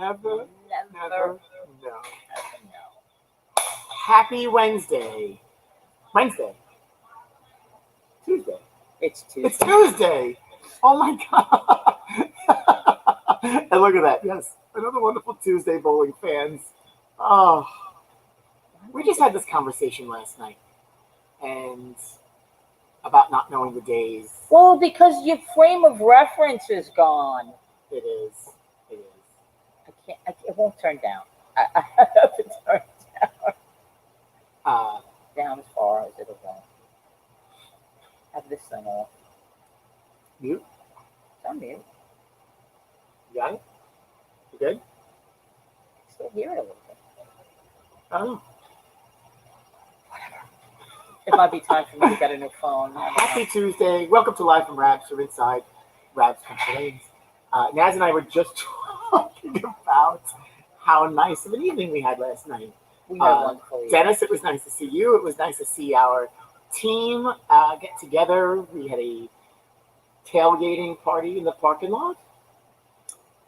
Never Never know. know. Happy Wednesday. Tuesday. It's Tuesday. It's Tuesday. Oh my God. And look at that. Yes. Another wonderful Tuesday, bowling fans. Oh, we just had this conversation last night and about not knowing the days. Well, because your frame of reference is gone. It is. It won't turn down. I have to turn down. Down as far as it'll go. Have this thing off. Mute? It's on mute. You got it? You good? I still hear it a little bit. I don't know. It might be time for me to get a new phone. Happy Tuesday. Welcome to Live from Rabs from inside Rabs Country Lanes. Naz and I were just talking about how nice of an evening we had last night. We had wonderful. Dennis, it was nice to see you. It was nice to see our team get together. We had a tailgating party in the parking lot.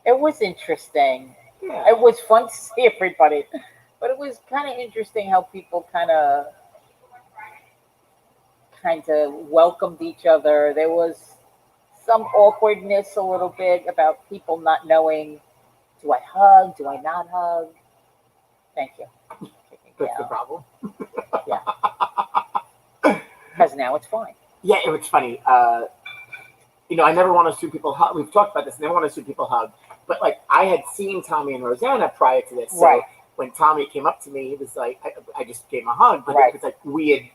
It was interesting. Yeah. It was fun to see everybody. But it was kind of interesting how people kind of welcomed each other. There was some awkwardness a little bit about people not knowing, do I hug? Do I not hug? Thank you. That's the problem. Yeah. Because now it's fine. Yeah, it was funny. I never want to see people hug. We've talked about this. I never want to see people hug. But, I had seen Tommy and Rosanna prior to this. So right. When Tommy came up to me, he was like, I just gave him a hug. But right. It was like we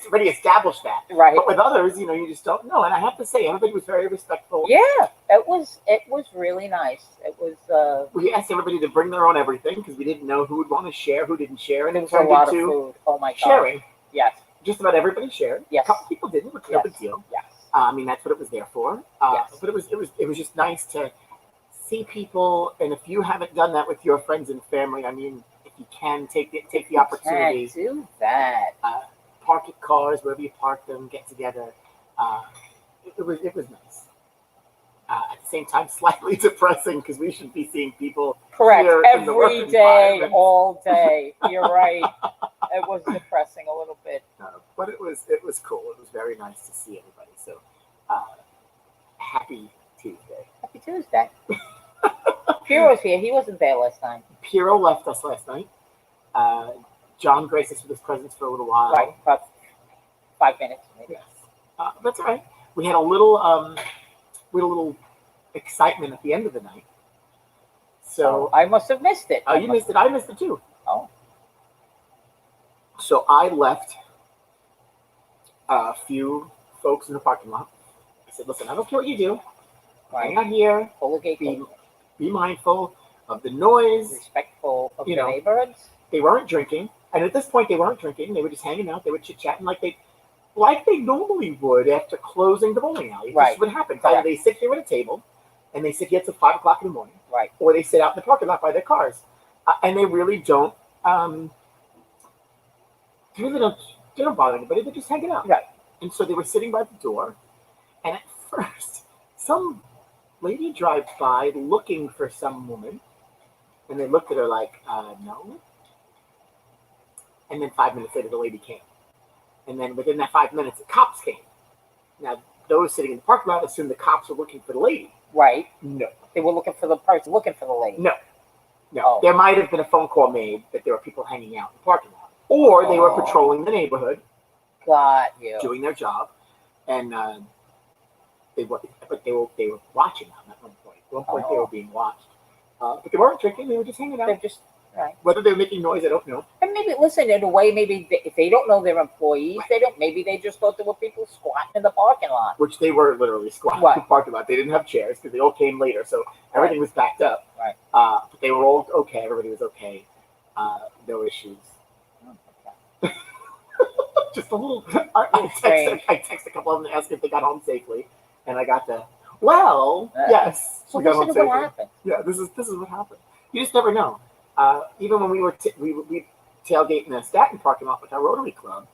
already established that. Right. But with others, you just don't know. And I have to say, everybody was very respectful. Yeah, it was really nice. It was. We asked everybody to bring their own everything because we didn't know who would want to share, who didn't share. And it was a lot of food. Oh, my God. Sharing. Yes. Just about everybody shared. Yes. A couple people didn't, which is no big deal. Yes. That's what it was there for. Yes. But it was just nice to see people, and if you haven't done that with your friends and family, if you can take the opportunity, do that. Park your cars wherever you park them, get together. It was nice. At the same time, slightly depressing because we should be seeing people. Correct. Here Every day, all day. You're right. It was depressing a little bit. But it was cool. It was very nice to see everybody. So happy Tuesday. Happy Tuesday. Piero's here. He wasn't there last night. Piero left us last night. John graced us with his presence for a little while. Right, about 5 minutes maybe. Yes. That's all right. We had a little excitement at the end of the night. So I must have missed it. Oh, you missed it. I missed it too. Oh. So I left a few folks in the parking lot. I said, listen, I don't care what you do. Right. Hang out here. Be mindful of the noise. Respectful of the neighborhoods. They weren't drinking. And at this point, they weren't drinking. They were just hanging out. They were chit-chatting like they normally would after closing the bowling alley. Right. That's what happens. Either they sit here at a table, and they sit here till 5 o'clock in the morning. Right. Or they sit out in the parking lot by their cars. And they really don't, they don't bother anybody. They're just hanging out. Right. And so they were sitting by the door. And at first, some lady drives by looking for some woman, and they looked at her like, no. And then 5 minutes later, the lady came. And then within that 5 minutes, the cops came. Now, those sitting in the parking lot assumed the cops were looking for the lady. Right. No. They were looking for the person looking for the lady. No. Oh. There might have been a phone call made that there were people hanging out in the parking lot. Or they were patrolling the neighborhood. Got you. Doing their job. And they were watching them at one point. At one point, they were being watched. But they weren't drinking. They were just hanging out. They're just, right. Whether they were making noise, I don't know. And maybe, listen, in a way, if they don't know their employees, maybe they just thought there were people squatting in the parking lot. Which they were literally squatting in the parking lot. They didn't have chairs because they all came later. So everything was backed up. Right. But they were all okay. Everybody was okay. No issues. Okay. Just a little. I text a couple of them to ask if they got home safely. And I got the, yes. So this is what happened. Yeah, this is what happened. You just never know. Even when we were we tailgate in the Staten parking lot with our Rotary Club,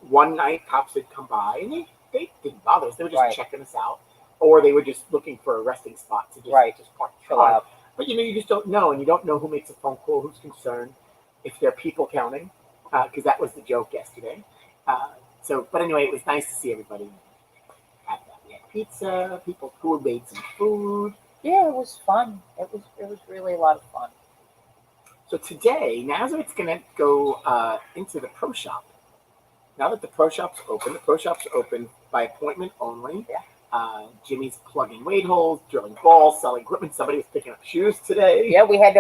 one night cops had come by and they didn't bother us. They were just checking us out, or they were just looking for a resting spot to just park the car. But you just don't know, and you don't know who makes a phone call, who's concerned, if there are people counting, because that was the joke yesterday. But anyway, it was nice to see everybody. We had pizza, people who made some food. Yeah, it was fun. It was really a lot of fun. So today, Nazareth's going to go into the pro shop. Now that the pro shop's open by appointment only. Yeah. Jimmy's plugging weight holes, drilling balls, selling equipment. Somebody was picking up shoes today. Yeah, we had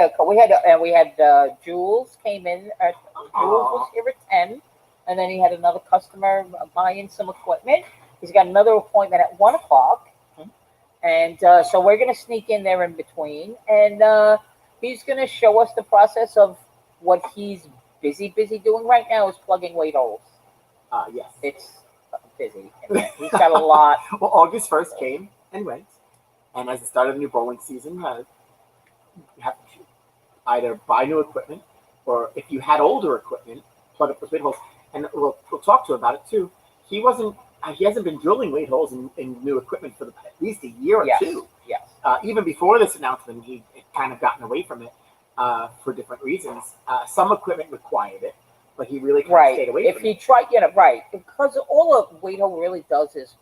Jules came in. Jules was here at 10, and then he had another customer buying some equipment. He's got another appointment at 1 o'clock, and so we're gonna sneak in there in between, and he's gonna show us the process of what he's busy doing right now is plugging weight holes. Yes. It's busy. He's got a lot. Well, August 1st came and went. And as the start of the new bowling season, you have to either buy new equipment or if you had older equipment, plug up those weight holes. And we'll talk to him about it too. He hasn't been drilling weight holes in new equipment for at least a year or two. Yes. Even before this announcement, he had kind of gotten away from it for different reasons. Some equipment required it, but he really kind of stayed away from it. If he tried, because all a weight hole really does is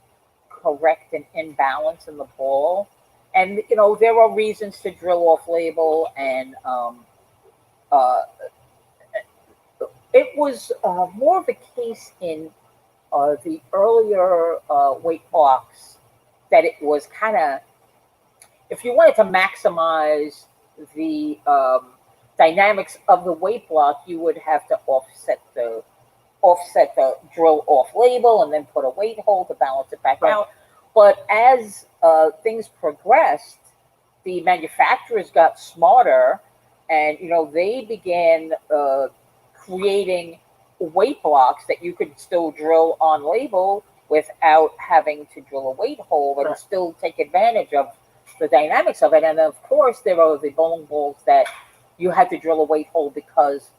correct an imbalance in the ball. And, there are reasons to drill off label, and it was more of a case in the earlier weight blocks that it was kind of, if you wanted to maximize the dynamics of the weight block, you would have to offset the drill off label and then put a weight hole to balance it back out. But as things progressed, the manufacturers got smarter, and they began creating weight blocks that you could still drill on label without having to drill a weight hole and still take advantage of the dynamics of it. And of course, there are the bowling balls that you had to drill a weight hole because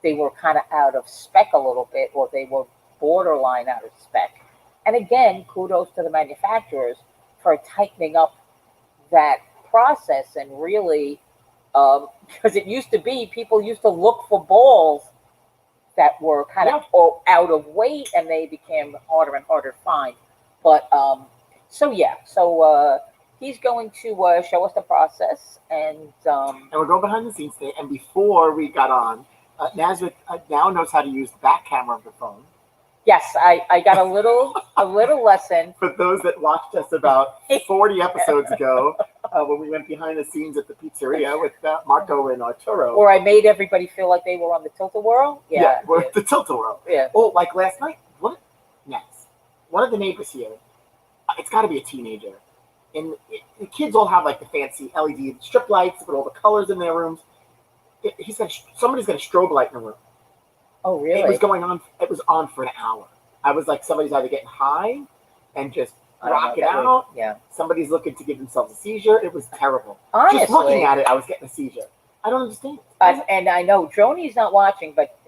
they were kind of out of spec a little bit, or they were borderline out of spec. And again, kudos to the manufacturers for tightening up that process and really, because it used to be people used to look for balls that were kind of out of weight, and they became harder and harder to find. But so he's going to show us the process, and we're going behind the scenes today. And before we got on, Nazareth now knows how to use the back camera of the phone. Yes, I got a little lesson. For those that watched us about 40 episodes ago, when we went behind the scenes at the pizzeria with Marco and Arturo. Or I made everybody feel like they were on the Tilt-A-Whirl. We're at the Tilt-A-Whirl. Yeah. Oh, like last night? What? Next. One of the neighbors here, it's got to be a teenager. And the kids all have like the fancy LED strip lights with all the colors in their rooms. Somebody's got a strobe light in the room. Oh, really? It was going on. It was on for an hour. I was like, somebody's either getting high and just rock it out. Somebody's looking to give themselves a seizure. It was terrible. Honestly, just looking at it, I was getting a seizure. I don't understand. And I know Joni's not watching, but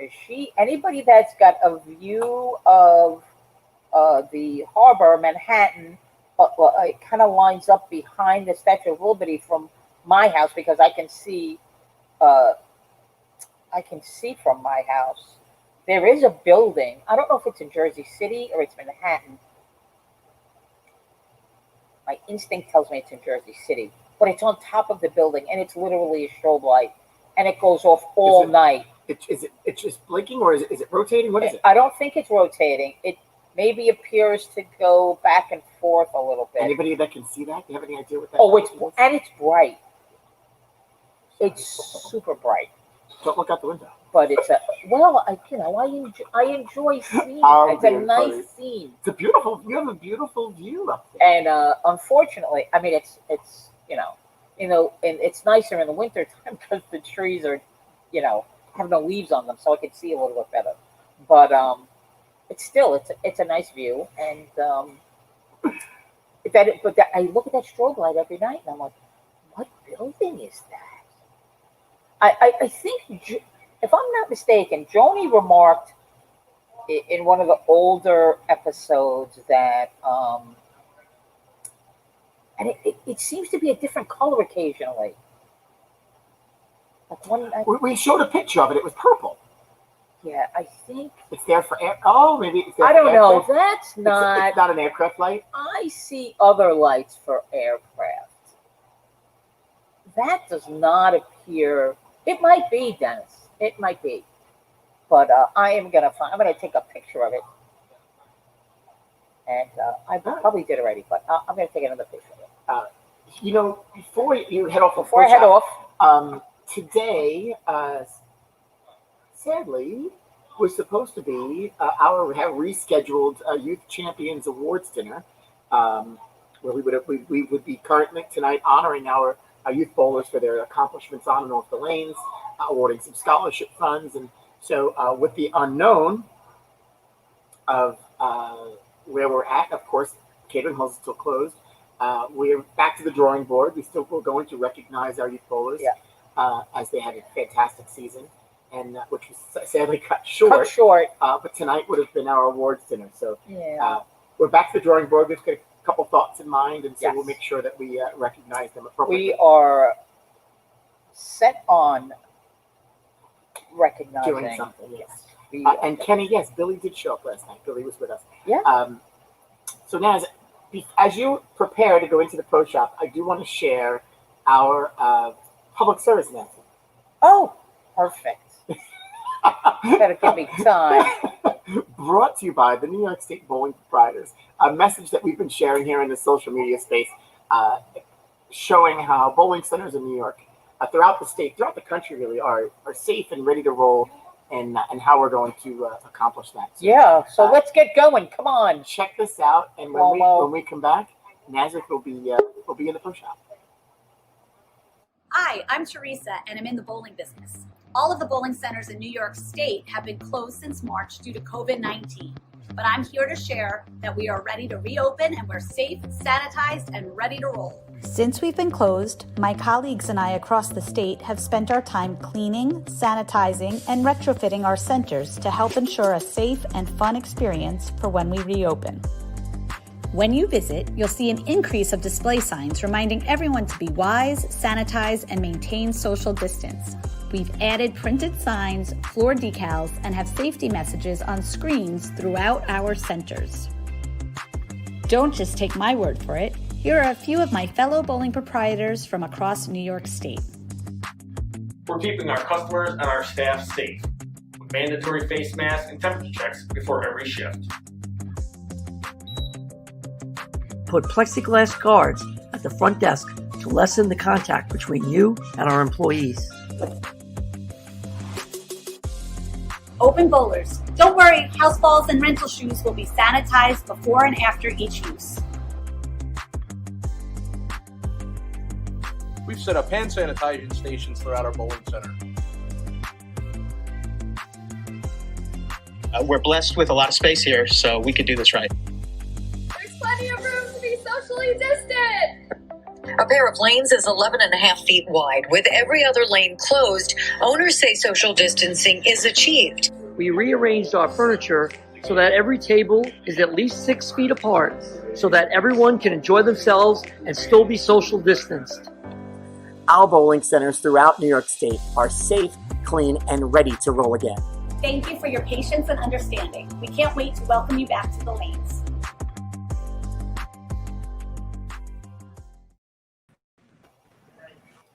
anybody that's got a view of the harbor, Manhattan, it kind of lines up behind the Statue of Liberty from my house, because I can see from my house. There is a building. I don't know if it's in Jersey City or it's Manhattan. My instinct tells me it's in Jersey City, but it's on top of the building, and it's literally a strobe light, and it goes off all night. It's just blinking, or is it rotating? What is it? I don't think it's rotating. It maybe appears to go back and forth a little bit. Anybody that can see that? Do you have any idea what that? Oh, it's bright. It's super bright. Don't look out the window. But it's I enjoy seeing. It's a nice scene. It's a beautiful. You have a beautiful view up there. And unfortunately, I mean, it's and it's nicer in the winter time because the trees are, have no leaves on them, so I can see a little bit better. But it's a nice view, and I look at that strobe light every night, and I'm like, what building is that? I think, if I'm not mistaken, Joni remarked in one of the older episodes that, and it seems to be a different color occasionally. Like one, We showed a picture of it. It was purple. yeah, I think. It's there for air. Oh, maybe it's there I for don't know. aircraft. That's not. It's not an aircraft light. I see other lights for aircraft. That does not appear. It might be, Dennis. It might be. But I'm gonna take a picture of it, and I probably did already. But I'm gonna take another picture of it. Before you head off, Before I head off, today, sadly, was supposed to be our rescheduled Youth Champions Awards dinner, where we would be currently tonight honoring our youth bowlers for their accomplishments on and off the lanes, awarding some scholarship funds, and so with the unknown of where we're at, of course, catering halls is still closed. We're back to the drawing board. We're going to recognize our youth bowlers as they had a fantastic season, and which was sadly cut short. But tonight would have been our awards dinner. So we're back to the drawing board. We've got a couple thoughts in mind, and so we'll make sure that we recognize them appropriately. We are set on recognizing doing something. Yes. And Kenny, yes, Billy did show up last night. Billy was with us. Yeah. So now, as you prepare to go into the pro shop, I do want to share our public service announcement. Oh, perfect. Better give me time. Brought to you by the New York State Bowling Proprietors. A message that we've been sharing here in the social media space, showing how bowling centers in New York, throughout the state, throughout the country, really are safe and ready to roll, and how we're going to accomplish that. So let's get going. Come on. Check this out, and when we come back, Nazareth will be in the pro shop. Hi, I'm Teresa, and I'm in the bowling business. All of the bowling centers in New York State have been closed since March due to COVID-19. But I'm here to share that we are ready to reopen, and we're safe, sanitized, and ready to roll. Since we've been closed, my colleagues and I across the state have spent our time cleaning, sanitizing, and retrofitting our centers to help ensure a safe and fun experience for when we reopen. When you visit, you'll see an increase of display signs reminding everyone to be wise, sanitize, and maintain social distance. We've added printed signs, floor decals, and have safety messages on screens throughout our centers. Don't just take my word for it. Here are a few of my fellow bowling proprietors from across New York State. We're keeping our customers and our staff safe with mandatory face masks and temperature checks before every shift. Put plexiglass guards at the front desk to lessen the contact between you and our employees. Open bowlers. Don't worry, house balls and rental shoes will be sanitized before and after each use. We've set up hand sanitization stations throughout our bowling center. We're blessed with a lot of space here, so we could do this right. There's plenty of room to be socially distant. A pair of lanes is 11.5 feet wide. With every other lane closed, owners say social distancing is achieved. We rearranged our furniture so that every table is at least 6 feet apart so that everyone can enjoy themselves and still be social distanced. Our bowling centers throughout New York State are safe, clean, and ready to roll again. Thank you for your patience and understanding. We can't wait to welcome you back to the lanes.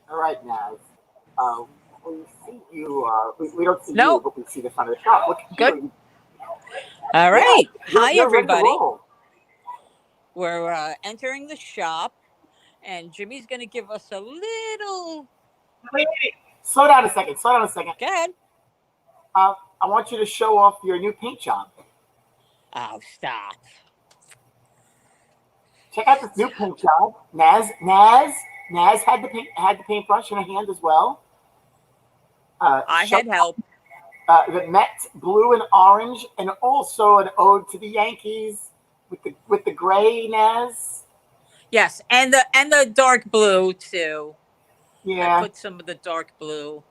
All right, Naz. We see you. We don't see you, but we see the front of the shop. Look, good. All right. Hi, you're everybody. We're entering the shop, and Jimmy's going to give us a little. Wait. Slow down a second. Go ahead. I want you to show off your new paint job. Oh, stop. Check out this new paint job. Naz had the paintbrush in her hand as well. I had help. The Mets blue and orange, and also an ode to the Yankees with the gray, Naz. Yes, and the dark blue too. Yeah. I put some of the dark blue.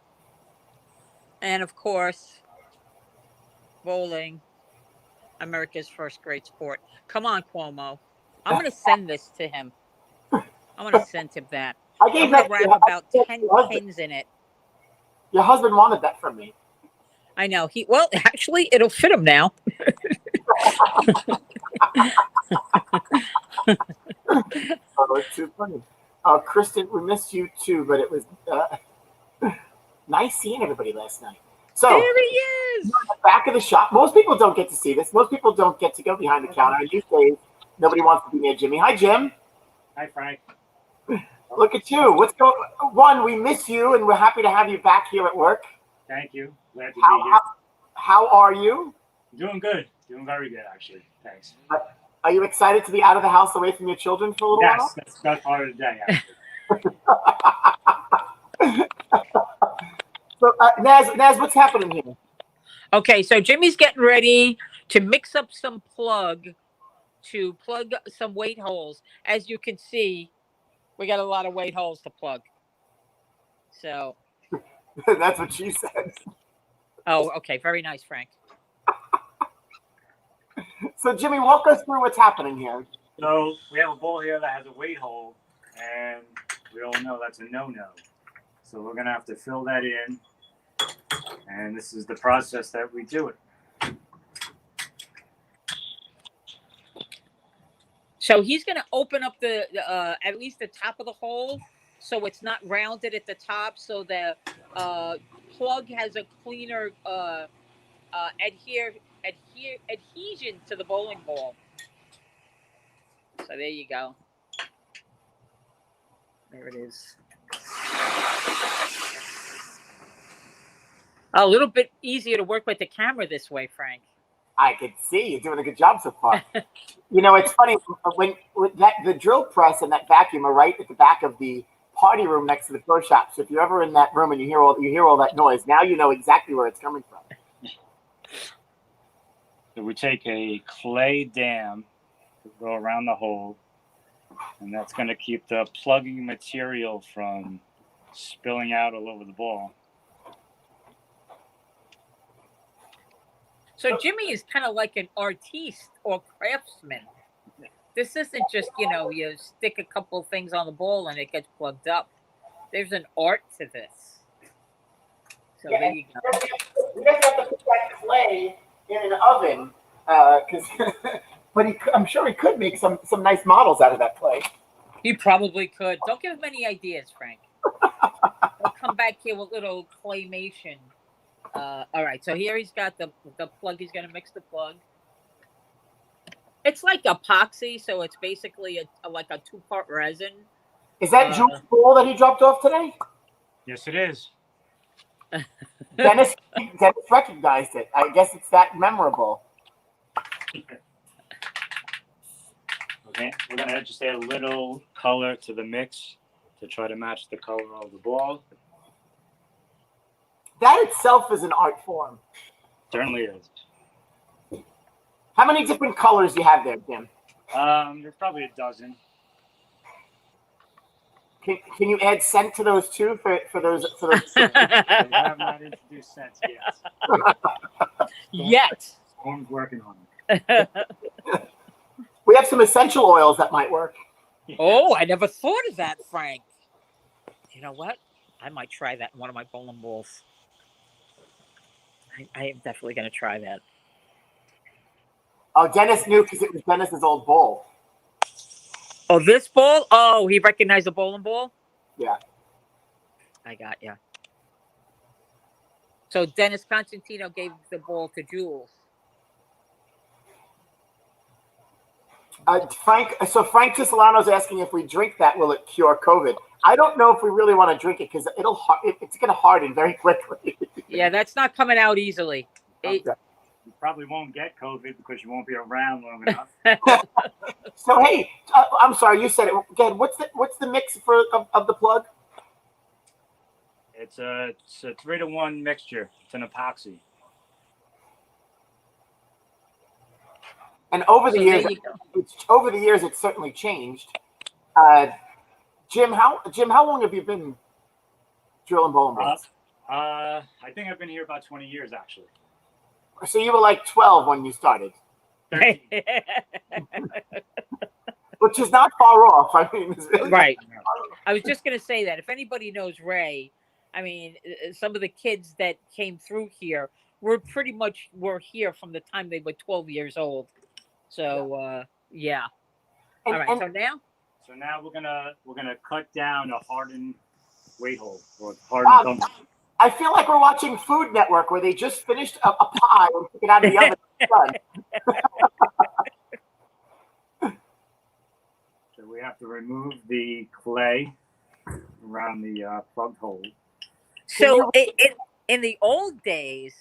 And of course, bowling, America's first great sport. Come on, Cuomo. I'm going to send this to him. I'm going to send him that. I'm going to wrap about 10 pins in it. Your husband wanted that from me. I know. Well, actually, it'll fit him now. Oh, it's too funny. Kristen, we missed you too, but it was nice seeing everybody last night. So, there he is. The back of the shop. Most people don't get to see this. Most people don't get to go behind the counter. And these days, nobody wants to be near Jimmy. Hi, Jim. Hi, Frank. Look at you. What's going on? One, we miss you, and we're happy to have you back here at work. Thank you. Glad to be here. How are you? Doing good. Doing very good, actually. Thanks. Are you excited to be out of the house, away from your children for a little while? Yes, that's part of the day, actually. So, Naz, what's happening here? Okay, so Jimmy's getting ready to mix up some plug to plug some weight holes. As you can see, we got a lot of weight holes to plug. So that's what she said. Oh, okay. Very nice, Frank. So, Jimmy, walk us through what's happening here. So we have a bowl here that has a weight hole, and we all know that's a no-no. So we're going to have to fill that in, and this is the process that we do it. So he's going to open up the at least the top of the hole, so it's not rounded at the top, so the plug has a cleaner adhesion to the bowling ball. So there you go. There it is. A little bit easier to work with the camera this way, Frank. I could see you're doing a good job so far. It's funny when the drill press and that vacuum are right at the back of the party room next to the pro shop. So if you're ever in that room and you hear all that noise, now you know exactly where it's coming from. So we take a clay dam, go around the hole, and that's going to keep the plugging material from spilling out all over the ball. So Jimmy is kind of like an artiste or craftsman. This isn't just, you stick a couple of things on the ball and it gets plugged up. There's an art to this. So there you go. We just have to put that clay in an oven, but I'm sure he could make some nice models out of that clay. He probably could. Don't give him any ideas, Frank. He'll come back here with little claymation. All right, so here he's got the plug. He's going to mix the plug. It's like epoxy, so it's basically like a two-part resin. Is that Jules' ball that he dropped off today? Yes, it is. Dennis recognized it. I guess it's that memorable. Okay, we're going to just add a little color to the mix to try to match the color of the ball. That itself is an art form. Certainly is. How many different colors do you have there, Jim? There's probably a dozen. Can you add scent to those too for those? I have not introduced scent yet. Yet. I'm working on it. We have some essential oils that might work. Oh, I never thought of that, Frank. You know what? I might try that in one of my bowling balls. I am definitely going to try that. Oh, Dennis knew because it was Dennis's old bowl. Oh, this ball? Oh, he recognized the bowling ball? Yeah. I got you. So Dennis Constantino gave the ball to Jules. Frank Tisolano's asking if we drink that, will it cure COVID? I don't know if we really want to drink it because it's going to harden very quickly. Yeah, that's not coming out easily. You probably won't get COVID because you won't be around long enough. So hey, I'm sorry, you said it again. What's the mix of the plug? It's a 3-to-1 mixture. It's an epoxy. And over the years, it's certainly changed. Jim, how long have you been drilling bowling balls? I think I've been here about 20 years, actually. So you were like 12 when you started. 13. Which is not far off. I mean, right. I was just going to say that if anybody knows Ray, I mean, some of the kids that came through here were here from the time they were 12 years old. So yeah. All right. So now. So now we're gonna cut down a hardened weight hole or hardened thumb. I feel like we're watching Food Network where they just finished a pie and took it out of the oven. So we have to remove the clay around the plugged hole. So in the old days,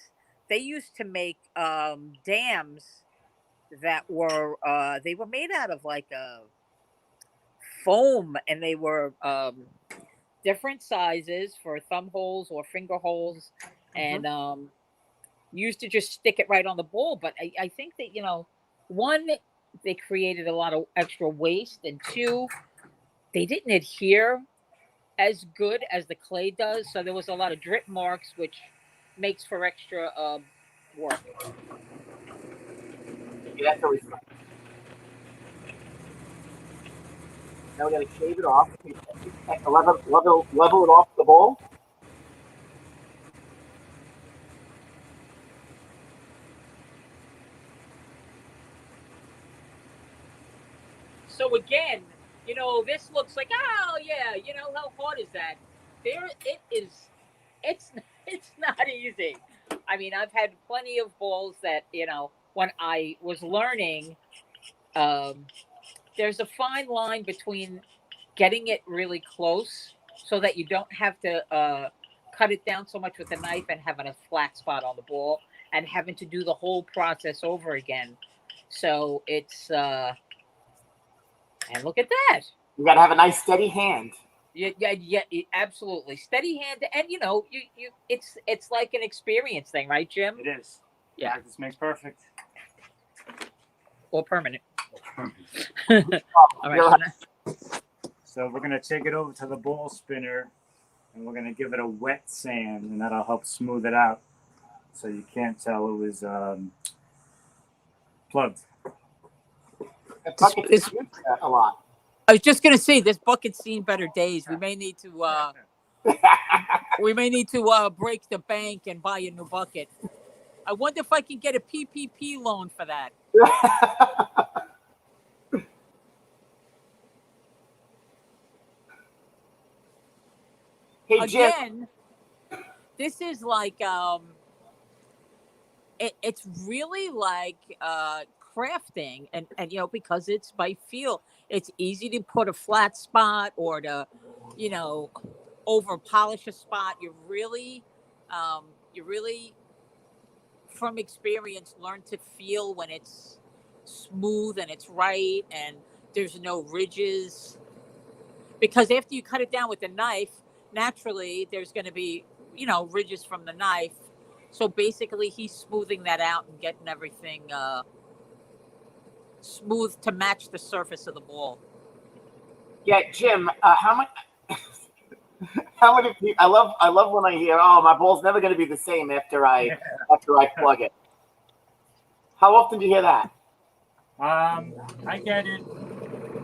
they used to make dams that were they were made out of like foam, and they were different sizes for thumb holes or finger holes, and used to just stick it right on the bowl. But I think that, one, they created a lot of extra waste, and two, they didn't adhere as good as the clay does. So there was a lot of drip marks, which makes for extra work. Yeah, that's always fun. Now we got to shave it off. Level it off the bowl. So again, this looks like, oh yeah, how hard is that? It is. It's not easy. I mean, I've had plenty of bowls that, when I was learning, there's a fine line between getting it really close so that you don't have to cut it down so much with a knife and having a flat spot on the ball and having to do the whole process over again. So it's and look at that. You got to have a nice steady hand. Yeah, absolutely. Steady hand, and it's like an experience thing, right, Jim? It is. Yeah. Practice makes perfect. Or permanent. All right. So we're gonna take it over to the ball spinner, and we're gonna give it a wet sand, and that'll help smooth it out, so you can't tell it was plugged. A lot. I was just gonna say, this bucket's seen better days. We may need to break the bank and buy a new bucket. I wonder if I can get a PPP loan for that. Hey, again, this is like it's really like crafting, and because it's by feel, it's easy to put a flat spot or to over polish a spot. You really from experience learn to feel when it's smooth and it's right and there's no ridges, because after you cut it down with a knife, naturally there's going to be ridges from the knife. So basically he's smoothing that out and getting everything smooth to match the surface of the ball. Yeah, Jim, how many people? I love when I hear, "Oh, my ball's never going to be the same after I plug it." How often do you hear that? I get it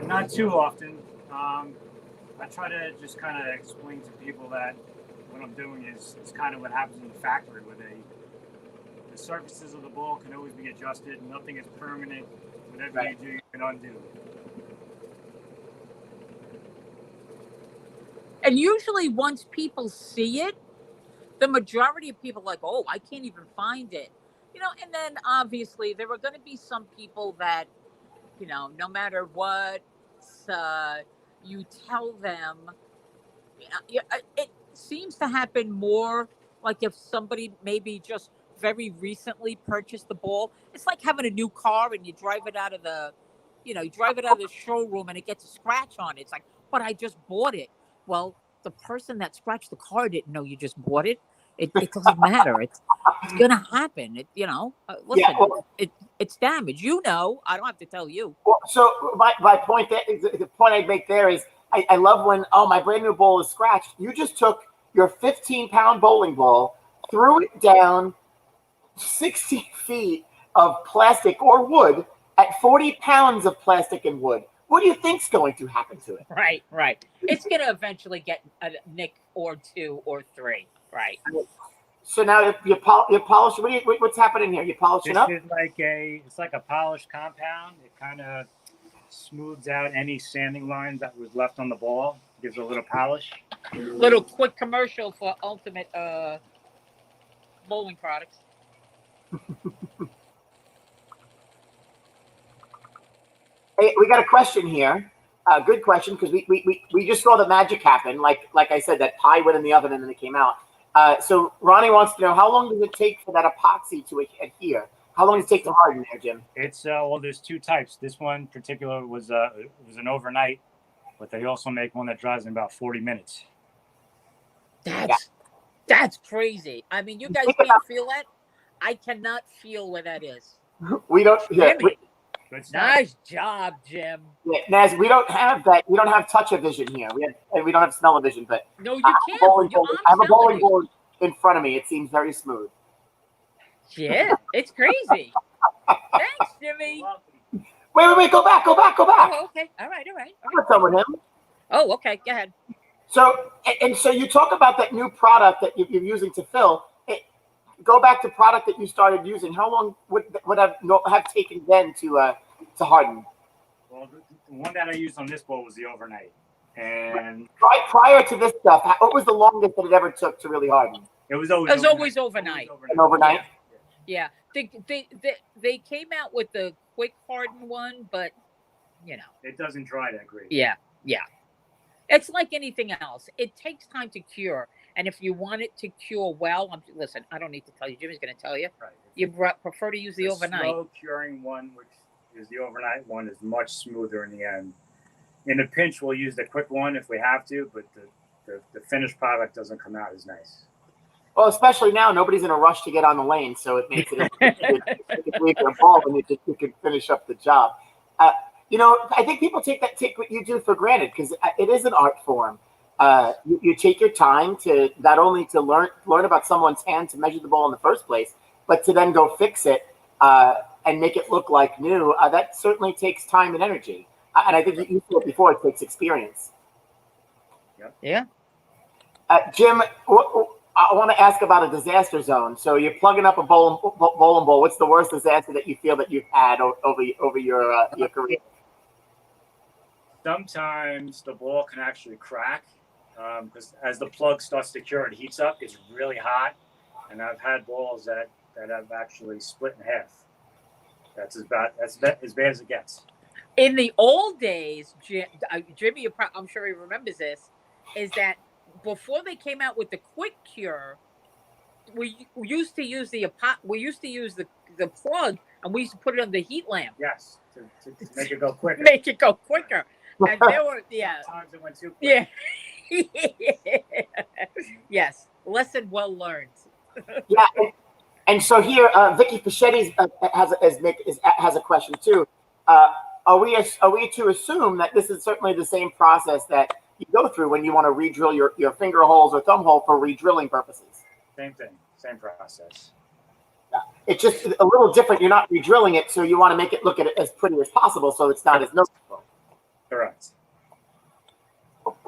not too often. I try to just kind of explain to people that what I'm doing is kind of what happens in the factory, where the surfaces of the ball can always be adjusted. Nothing is permanent. Whatever you do, you can undo. And usually once people see it, the majority of people are like, "Oh, I can't even find it." And then obviously there are going to be some people that, no matter what you tell them, it seems to happen more like if somebody maybe just very recently purchased the ball. It's like having a new car and you drive it out of the showroom and it gets a scratch on it. It's like, "But I just bought it." Well, the person that scratched the car didn't know you just bought it. It doesn't matter. It's gonna happen. Listen, it's damage. I don't have to tell you. Well, so my point, the point I'd make there is, I love when, my brand new ball is scratched. You just took your 15-pound bowling ball, threw it down 60 feet of plastic or wood at 40 pounds of plastic and wood. What do you think's going to happen to it? Right. It's going to eventually get a nick or 2 or 3. Right. So now you polish. What's happening here? You polishing This up? is it's like a polished compound. It kind of smooths out any sanding lines that was left on the ball. Gives a little polish. Little quick commercial for Ultimate bowling products. Hey, we got a question here. Good question, because we just saw the magic happen. Like I said, that pie went in the oven and then it came out. So Ronnie wants to know, how long does it take for that epoxy to adhere? How long does it take to harden there, Jim? It's well, there's 2 types. This one in particular was an overnight, but they also make one that dries in about 40 minutes. That's crazy. I mean, you guys can't feel that. I cannot feel where that is. We don't. Yeah, nice job, Jim. Yeah, Naz, we don't have that. We don't have touch-o-vision here. We don't have smell-o-vision, but no, you can't. I have a bowling ball in front of me. It seems very smooth. Yeah, it's crazy. Thanks, Jimmy. Wait! Go back! Oh, okay. All right. I'm not done with him. Oh, okay. Go ahead. So you talk about that new product that you're using to fill. Go back to product that you started using. How long would have taken then to harden? Well, the one that I used on this bowl was the overnight. And prior to this stuff, what was the longest that it ever took to really harden? It was always overnight. An overnight? Yeah. They came out with the quick harden one, but it doesn't dry that great. Yeah. It's like anything else. It takes time to cure. And if you want it to cure well, listen, I don't need to tell you. Jimmy's going to tell you. Right. You prefer to use the overnight. Slow curing one, which is the overnight one, is much smoother in the end. In a pinch, we'll use the quick one if we have to, but the finished product doesn't come out as nice. Well, especially now, nobody's in a rush to get on the lane, so it makes it you can leave your ball and you can finish up the job. I think people take what you do for granted, because it is an art form. You take your time to not only to learn about someone's hand to measure the ball in the first place, but to then go fix it and make it look like new. That certainly takes time and energy. And I think you said it before, it takes experience. Yeah. Jim, I want to ask about a disaster zone. So you're plugging up a bowling ball. What's the worst disaster that you feel that you've had over your career? Sometimes the ball can actually crack because as the plug starts to cure, it heats up. It's really hot, and I've had balls that have actually split in half. That's as bad as it gets. In the old days, Jimmy, I'm sure he remembers this, is that before they came out with the quick cure, we used to use the plug, and we used to put it on the heat lamp. Yes, to make it go quicker. Make it go quicker. And there were times it went too quick. Yeah. Yes, lesson well learned. Yeah, and so here, Vicky Pachetti has a question too. Are we to assume that this is certainly the same process that you go through when you want to re-drill your finger holes or thumb hole for re-drilling purposes? Same thing, same process. Yeah. It's just a little different. You're not re-drilling it, so you want to make it look as pretty as possible, so it's not as noticeable. Correct.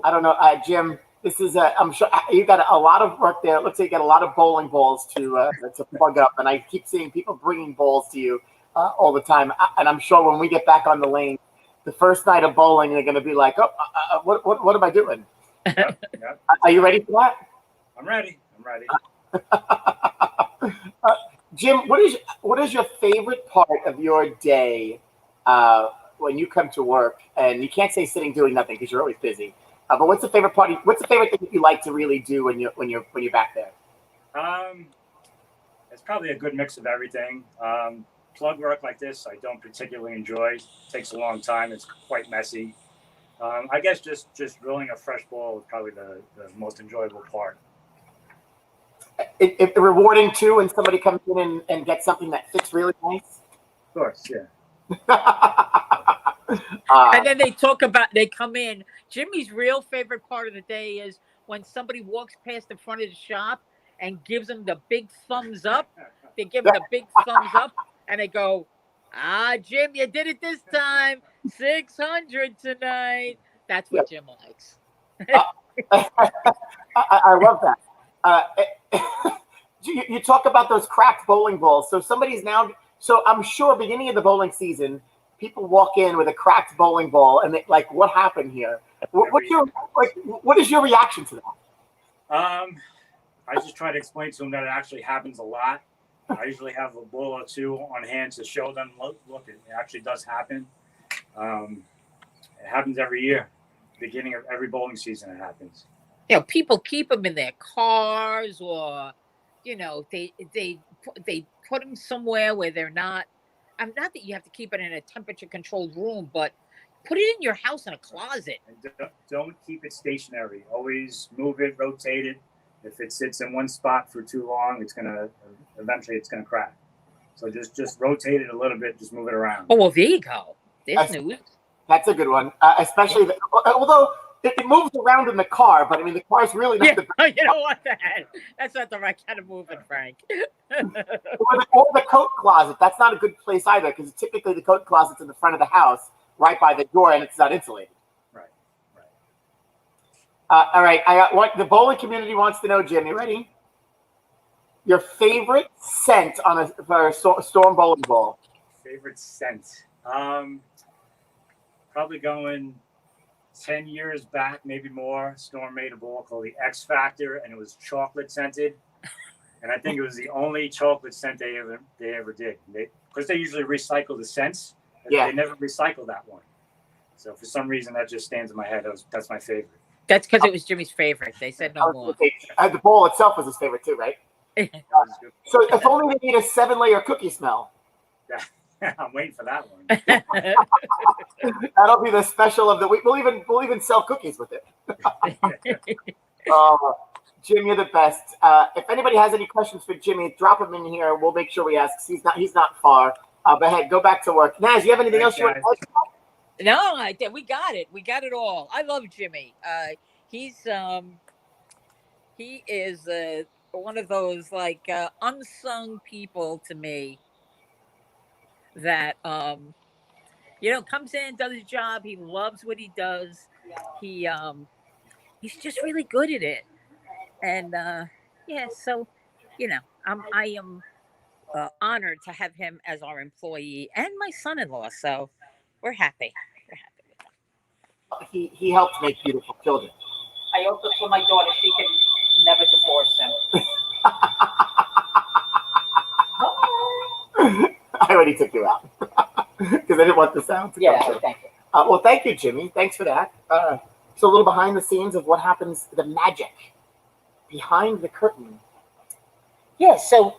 I don't know, Jim. This is I'm sure you got a lot of work there. It looks like you got a lot of bowling balls to plug up, and I keep seeing people bringing balls to you all the time. And I'm sure when we get back on the lane, the first night of bowling, they're going to be like, "Oh, what am I doing?" Yep. Are you ready for that? I'm ready. Jim, what is your favorite part of your day when you come to work? And you can't say sitting doing nothing because you're always busy. But what's the favorite part? What's the favorite thing that you like to really do when you're back there? It's probably a good mix of everything. Plug work like this, I don't particularly enjoy. It takes a long time. It's quite messy. I guess just drilling a fresh ball is probably the most enjoyable part. It's rewarding too when somebody comes in and gets something that fits really nice. Of course, yeah. And then they come in. Jimmy's real favorite part of the day is when somebody walks past the front of the shop and gives them the big thumbs up. They give them the big thumbs up and they go, Jim, you did it this time. 600 tonight. That's what Jim likes. I love that. You talk about those cracked bowling balls. So somebody's now. So I'm sure beginning of the bowling season, people walk in with a cracked bowling ball, and they, like, what happened here? What is your reaction to that? I just try to explain to them that it actually happens a lot. I usually have a ball or two on hand to show them, look, it actually does happen. It happens every year. Beginning of every bowling season, it happens. You know, people keep them in their cars, or, you know, they put them somewhere where they're not. I'm not that you have to keep it in a temperature controlled room, but put it in your house in a closet. And don't keep it stationary. Always move it, rotate it. If it sits in one spot for too long, eventually it's gonna crack. So just rotate it a little bit, just move it around. Oh, well, there you go. There's news. That's a good one, especially although it moves around in the car, but I mean the car's really not the best. You know what? That's not the right kind of movement, Frank. or the coat closet. That's not a good place either, because typically the coat closet's in the front of the house, right by the door, and it's not insulated. Right. All right. What the bowling community wants to know, Jim. You ready? Your favorite scent for a storm bowling ball? Favorite scent? Probably going 10 years back, maybe more. Storm made a ball called the X Factor, and it was chocolate scented. And I think it was the only chocolate scent they ever did. Because they usually recycle the scents. Yeah. They never recycled that one. So for some reason, that just stands in my head. That's my favorite. That's because it was Jimmy's favorite. They said no more. The bowl itself was his favorite too, right? So if only they need a 7-layer cookie smell. Yeah, I'm waiting for that one. That'll be the special of the week. We'll even sell cookies with it. Jim, you're the best. If anybody has any questions for Jimmy, drop them in here. We'll make sure we ask. He's not far. But ahead, go back to work. Naz, you have anything else you want to add? No, we got it. We got it all. I love Jimmy. He is one of those unsung people to me that comes in, does his job. He loves what he does. He's just really good at it. And so I am honored to have him as our employee and my son-in-law. So we're happy. With him. He helped make beautiful children. I also told my daughter she can never divorce him. I already took you out because I didn't want the sound to come through. Thank you. Well, thank you, Jimmy. Thanks for that. So a little behind the scenes of what happens, the magic behind the curtain. Yeah. So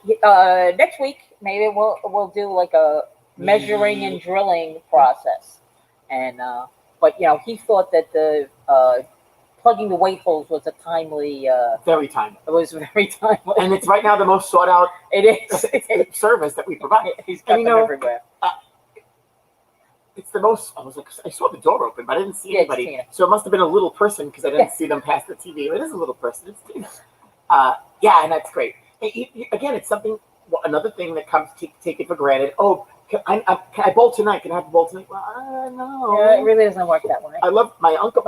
next week maybe we'll do like a measuring and drilling process, and but he thought that the plugging the weight holes was a timely. Very timely. It was very timely, and it's right now the most sought out. It is service that we provide. He's got them everywhere. It's the most. I saw the door open, but I didn't see anybody. Tina. So it must have been a little person because I didn't see them past the TV. It is a little person. It's Tina. Yeah, and that's great. Again, it's something. Well, another thing that comes take it for granted. Oh, can I bowl tonight? Can I have the bowl tonight? Well, no. Yeah, it really doesn't work that way. I love my uncle.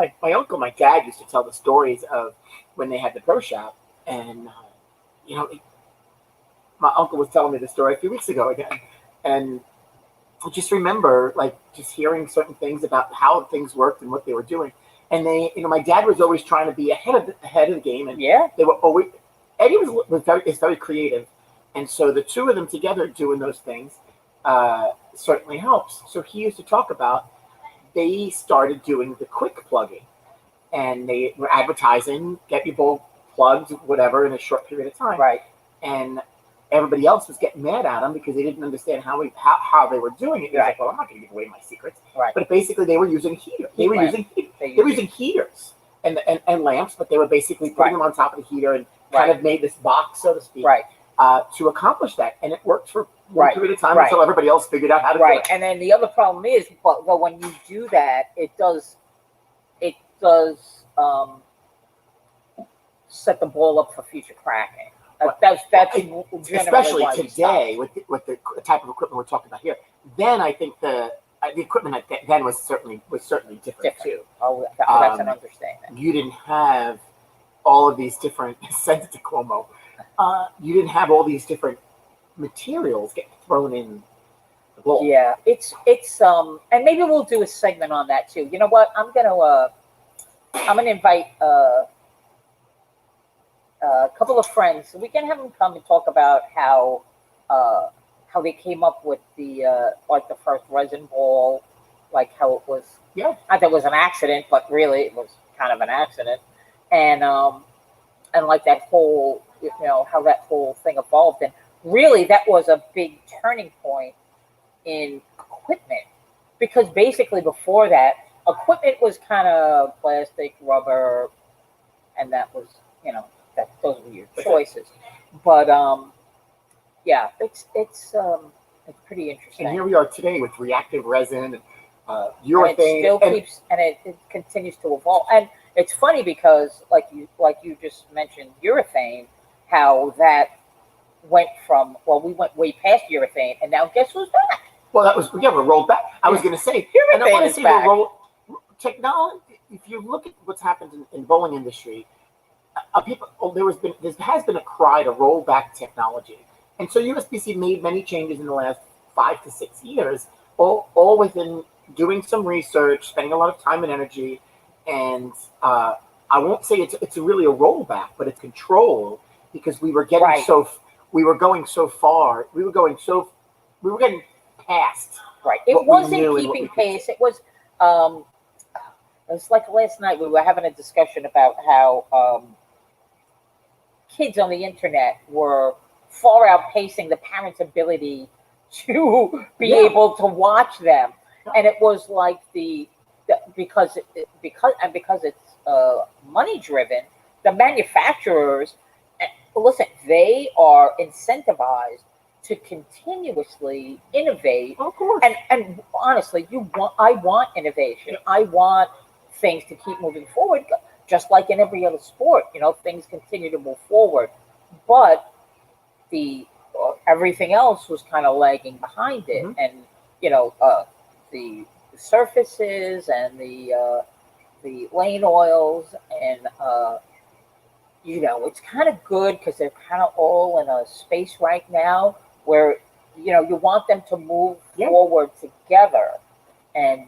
My dad used to tell the stories of when they had the pro shop, and my uncle was telling me the story a few weeks ago again, and I just remember just hearing certain things about how things worked and what they were doing. And my dad was always trying to be ahead of the game, and they were always. Eddie is very creative, and so the two of them together doing those things certainly helps. So he used to talk about they started doing the quick plugging, and they were advertising, get your bowl plugged, whatever, in a short period of time. Right. And everybody else was getting mad at them because they didn't understand how they were doing it. He was like, well, I'm not going to give away my secrets. Right. But basically, they were using heaters. They were using heaters and lamps, but they were basically putting them on top of the heater and kind of made this box, so to speak, to accomplish that. And it worked for one period of time until everybody else figured out how to do it. And then the other problem is, but when you do that, it does set the ball up for future cracking. That's especially today with the type of equipment we're talking about here. Then I think the equipment then was certainly different too. Oh, that's an understatement. You didn't have all of these different sent it to Cuomo. You didn't have all these different materials get thrown in the bowl. Yeah, it's and maybe we'll do a segment on that too. You know what? I'm gonna invite a couple of friends. So we can have them come and talk about how they came up with the like the first resin ball, like how it was. Yeah, I thought it was an accident, but really it was kind of an accident, and like that whole how that whole thing evolved, and really that was a big turning point in equipment, because basically before that, equipment was kind of plastic, rubber, and that was that those were your choices. But yeah, it's pretty interesting. And here we are today with reactive resin, urethane. And it still keeps, and it continues to evolve. And it's funny because, like you just mentioned, urethane, how that went from, well, we went way past urethane, and now guess who's back? Well, that was, yeah, we're rolled back. I was going to say, urethane and I want to is say back. Technology. If you look at what's happened in the bowling industry, there has been a cry to roll back technology, and so USBC made many changes in the last 5 to 6 years, all within doing some research, spending a lot of time and energy, and I won't say it's really a rollback, but it's control, because we were getting we were going so far, we were getting past. Right. It wasn't keeping pace. It was like last night we were having a discussion about how kids on the internet were far outpacing the parents' ability to be able to watch them, and it was like because it's money driven, the manufacturers, listen, they are incentivized to continuously innovate. Of course. And honestly, I want innovation. Yeah. I want things to keep moving forward, just like in every other sport. Things continue to move forward, but everything else was kind of lagging behind it. Mm-hmm. And the surfaces and the lane oils, and it's kind of good because they're kind of all in a space right now where you want them to move forward together, and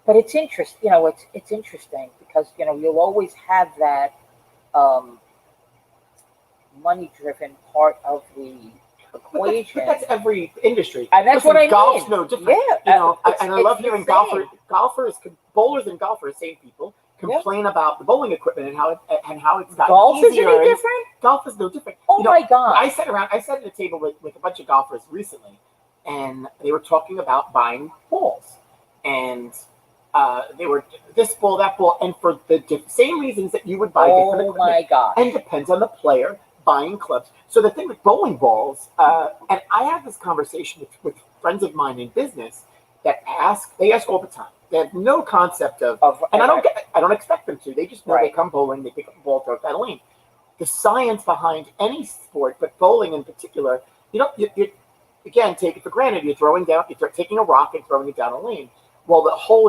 but it's interesting. It's interesting because you'll always have that money-driven part of the equation. But that's every industry, and that's what I mean. Golf's no different. Yeah, and I love hearing bowlers and golfers, same people, complain about the bowling equipment and how it's gotten golf easier. Golf is any different? Golf is no different. Oh my God! I sat at a table with a bunch of golfers recently, and they were talking about buying balls, and they were this ball, that ball, and for the same reasons that you would buy different equipment. Oh my God! And depends on the player buying clubs. So the thing with bowling balls, and I have this conversation with friends of mine in business that ask all the time. They have no concept of and I don't expect them to. They just know they come bowling, they pick up a ball, throw it down a lane. The science behind any sport, but bowling in particular, you again, take it for granted. You're taking a rock and throwing it down a lane. Well, that whole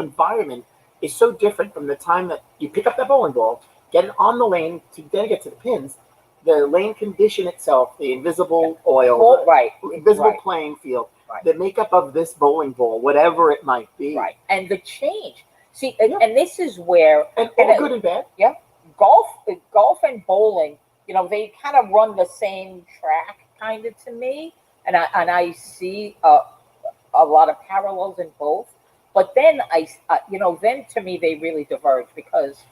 environment is so different from the time that you pick up that bowling ball, get it on the lane to then get to the pins. The lane condition itself, the invisible oil, invisible playing field, the makeup of this bowling ball, whatever it might be. Right. And the change. See, and this is where... And all good and bad. Yeah. Golf and bowling, they kind of run the same track, kind of, to me. And I see a lot of parallels in both. But then, then to me, they really diverge because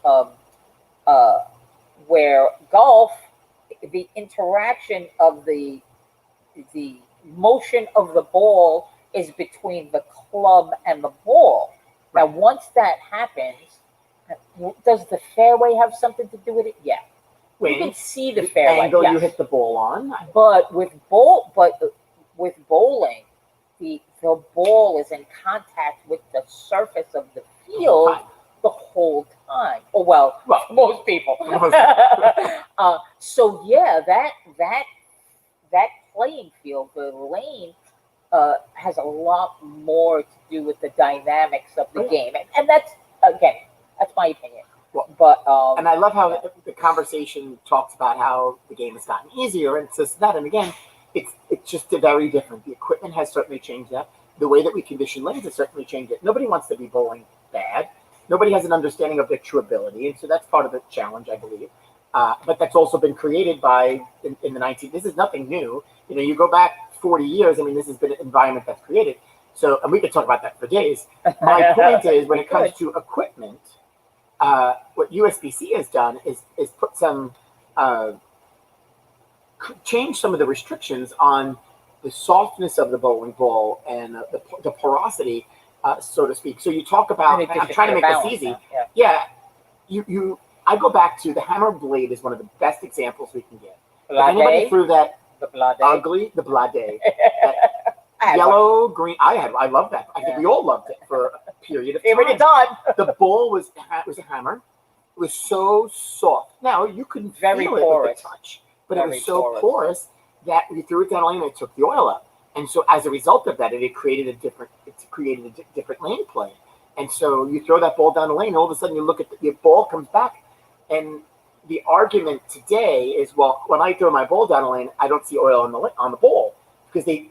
where golf, the interaction of the motion of the ball is between the club and the ball. Now, once that happens, does the fairway have something to do with it? Yeah. You can see the fairway. Angle you hit the ball on. But with bowling, the ball is in contact with the surface of the field the whole time. Oh, well, most people. So yeah, that playing field, the lane, has a lot more to do with the dynamics of the game, and that's, again, that's my opinion. And I love how the conversation talks about how the game has gotten easier and this that. And again, it's just very different. The equipment has certainly changed that. The way that we condition lanes has certainly changed it. Nobody wants to be bowling bad. Nobody has an understanding of their true ability, and so that's part of the challenge, I believe. But that's also been created by in the 19. This is nothing new. You go back 40 years. I mean, this has been an environment that's created. So, and we could talk about that for days. My point is, when it comes to equipment, what USBC has done is put some change some of the restrictions on the softness of the bowling ball and the porosity, so to speak. So you talk about, I'm trying to make this easy. I go back to the hammer blade is one of the best examples we can get. If anybody threw that the blade, yellow, green, I love that. I think we all loved it for a period of time. The ball was a hammer. It was so soft. Now you couldn't feel it with the touch, but it was so porous that you threw it down a lane and it took the oil up. And so as a result of that, it created a different lane play. And so you throw that ball down the lane, and all of a sudden you look at the ball comes back. And the argument today is, well, when I throw my ball down the lane, I don't see oil on the ball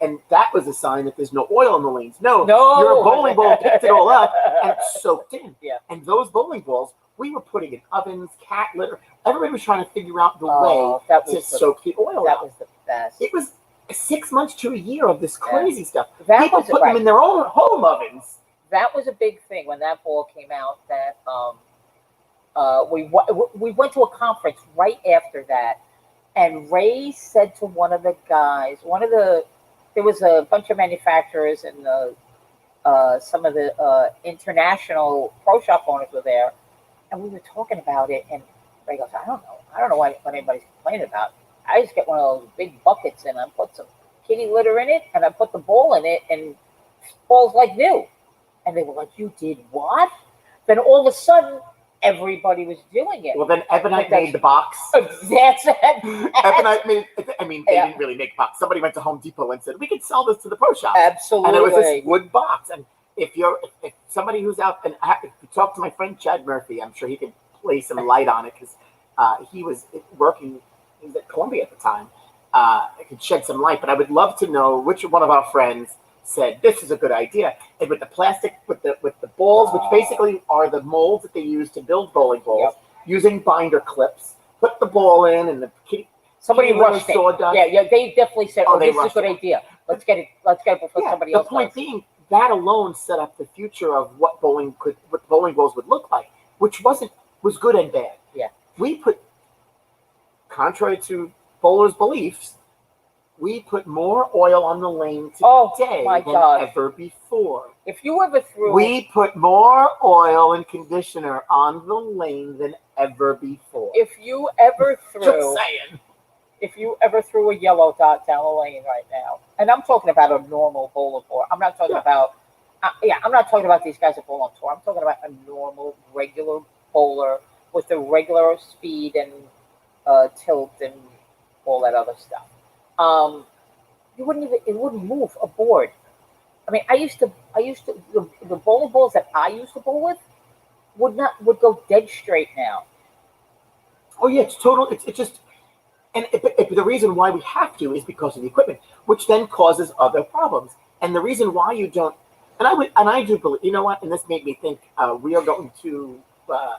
and that was a sign that there's no oil in the lanes. No, your bowling ball picked it all up and it soaked in. Yeah. And those bowling balls, we were putting in ovens, cat litter. Everybody was trying to figure out the way to soak the oil out. That was the best. It was 6 months to a year of this crazy stuff. People put them in their own home ovens. That was a big thing when that ball came out. That we went to a conference right after that, and Ray said to one of the guys, there was a bunch of manufacturers and some of the international pro shop owners were there, and we were talking about it. And Ray goes, I don't know what anybody's complaining about. I just get one of those big buckets and I put some kitty litter in it and I put the ball in it and it falls like new. And they were like, you did what? Then all of a sudden, everybody was doing it. Well, then Ebonite made the box. That's it. Ebonite made, they didn't really make a box. Somebody went to Home Depot and said, we could sell this to the pro shop. Absolutely. And it was this wood box. And if somebody who's out, and if you talk to my friend Chad Murphy, I'm sure he could play some light on it because he was working, he was at Columbia at the time. I could shed some light, but I would love to know which one of our friends said this is a good idea. And with the plastic, with the balls, which basically are the molds that they use to build bowling balls, using binder clips, put the ball in, and somebody rushed it. Yeah, they definitely said, this is a good idea. Let's get it before somebody else. The point being, that alone set up the future of what bowling balls would look like, which was good and bad. Yeah, we put, contrary to bowlers' beliefs, we put more oil on the lane today than ever before. If you ever threw... We put more oil and conditioner on the lane than ever before. If you ever threw... Just saying. If you ever threw a yellow dot down the lane right now, and I'm talking about a normal bowler ball. I'm not talking about... I'm not talking about these guys that bowl on tour. I'm talking about a normal, regular bowler with the regular speed and tilt and all that other stuff. It wouldn't move a board. I mean, the bowling balls that I used to bowl with would go dead straight now. Oh yeah, it's total. It's just, and the reason why we have to is because of the equipment, which then causes other problems. And the reason why you don't, and I do believe, you know what? And this made me think we are going to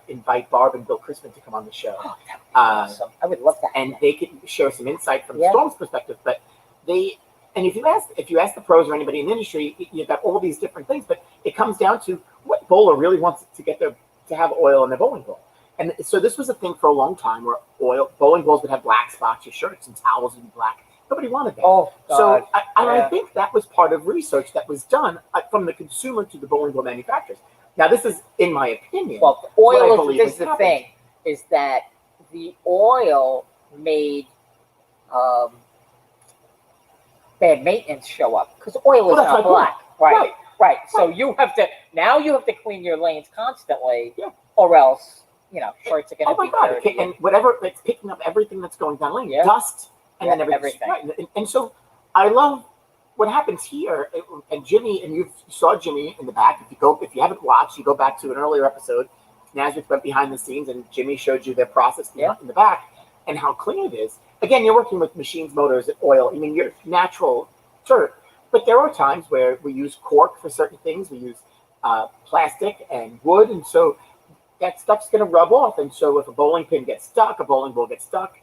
invite Barb and Bill Chrisman to come on the show. Oh, that would be awesome. I would love that. And they could share some insight from Storm's perspective. But if you ask the pros or anybody in the industry, you've got all these different things. But it comes down to what bowler really wants to have oil in their bowling ball. And so this was a thing for a long time where bowling balls would have black spots. Your shirts and towels would be black. Nobody wanted that. Oh, God. So I think that was part of research that was done from the consumer to the bowling ball manufacturers. Now, this is, in my opinion, well, the oil is the thing, is that the oil made bad maintenance show up because oil is not black. Right. So you have to clean your lanes constantly, or else shirts are going to be dirty. And whatever, it's picking up everything that's going down lane, dust, and then everything. Right. And so I love what happens here, and Jimmy, and you saw Jimmy in the back. If you haven't watched, you go back to an earlier episode. Nazareth went behind the scenes, and Jimmy showed you their process in the back and how clean it is. Again, you're working with machines, motors, oil. I mean, you're natural dirt. But there are times where we use cork for certain things. We use plastic and wood, and so that stuff's going to rub off. And so if a bowling pin gets stuck, a bowling ball gets stuck,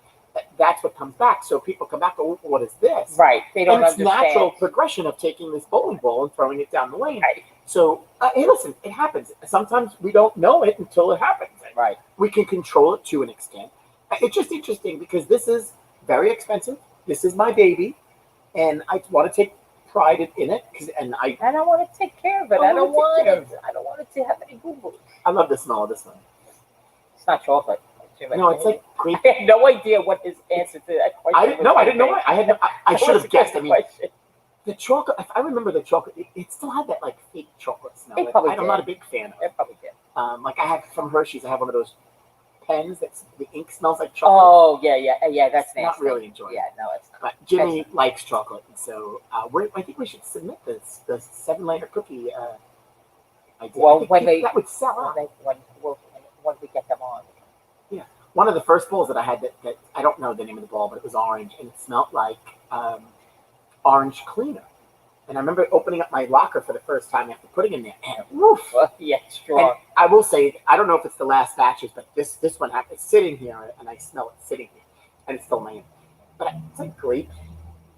that's what comes back. So people come back, oh, what is this? Right. They don't and it's understand. natural progression of taking this bowling ball and throwing it down the lane. Right. So, hey, listen, it happens. Sometimes we don't know it until it happens. Right. We can control it to an extent. It's just interesting because this is very expensive. This is my baby, and I want to take pride in it and I want to take care of it. I don't want it to have any boo-boo. I love the smell of this one. It's not chocolate. No, it's like grape. I had no idea what his answer to that question I didn't know. I didn't know. I should have guessed. I mean, question. the chocolate. If I remember the chocolate, it still had that like fake chocolate smell. It probably I'm did. not a big fan of it. It probably did. Like I have from Hershey's. I have one of those pens that's the ink smells like chocolate. Oh yeah. That's nasty. Not really enjoying. Yeah, no, it's not. But Jimmy likes chocolate, and so I think we should submit the 7-layer cookie. Idea. Well, when that would sell out. When we get them on. Yeah, one of the first bowls that I had that I don't know the name of the bowl, but it was orange and it smelled like orange cleaner. And I remember opening up my locker for the first time after putting it in there, and woof. Yeah, strong. And I will say, I don't know if it's the last batches, but this one happened sitting here, and I smell it sitting here, and it's still laying. But it's like grape.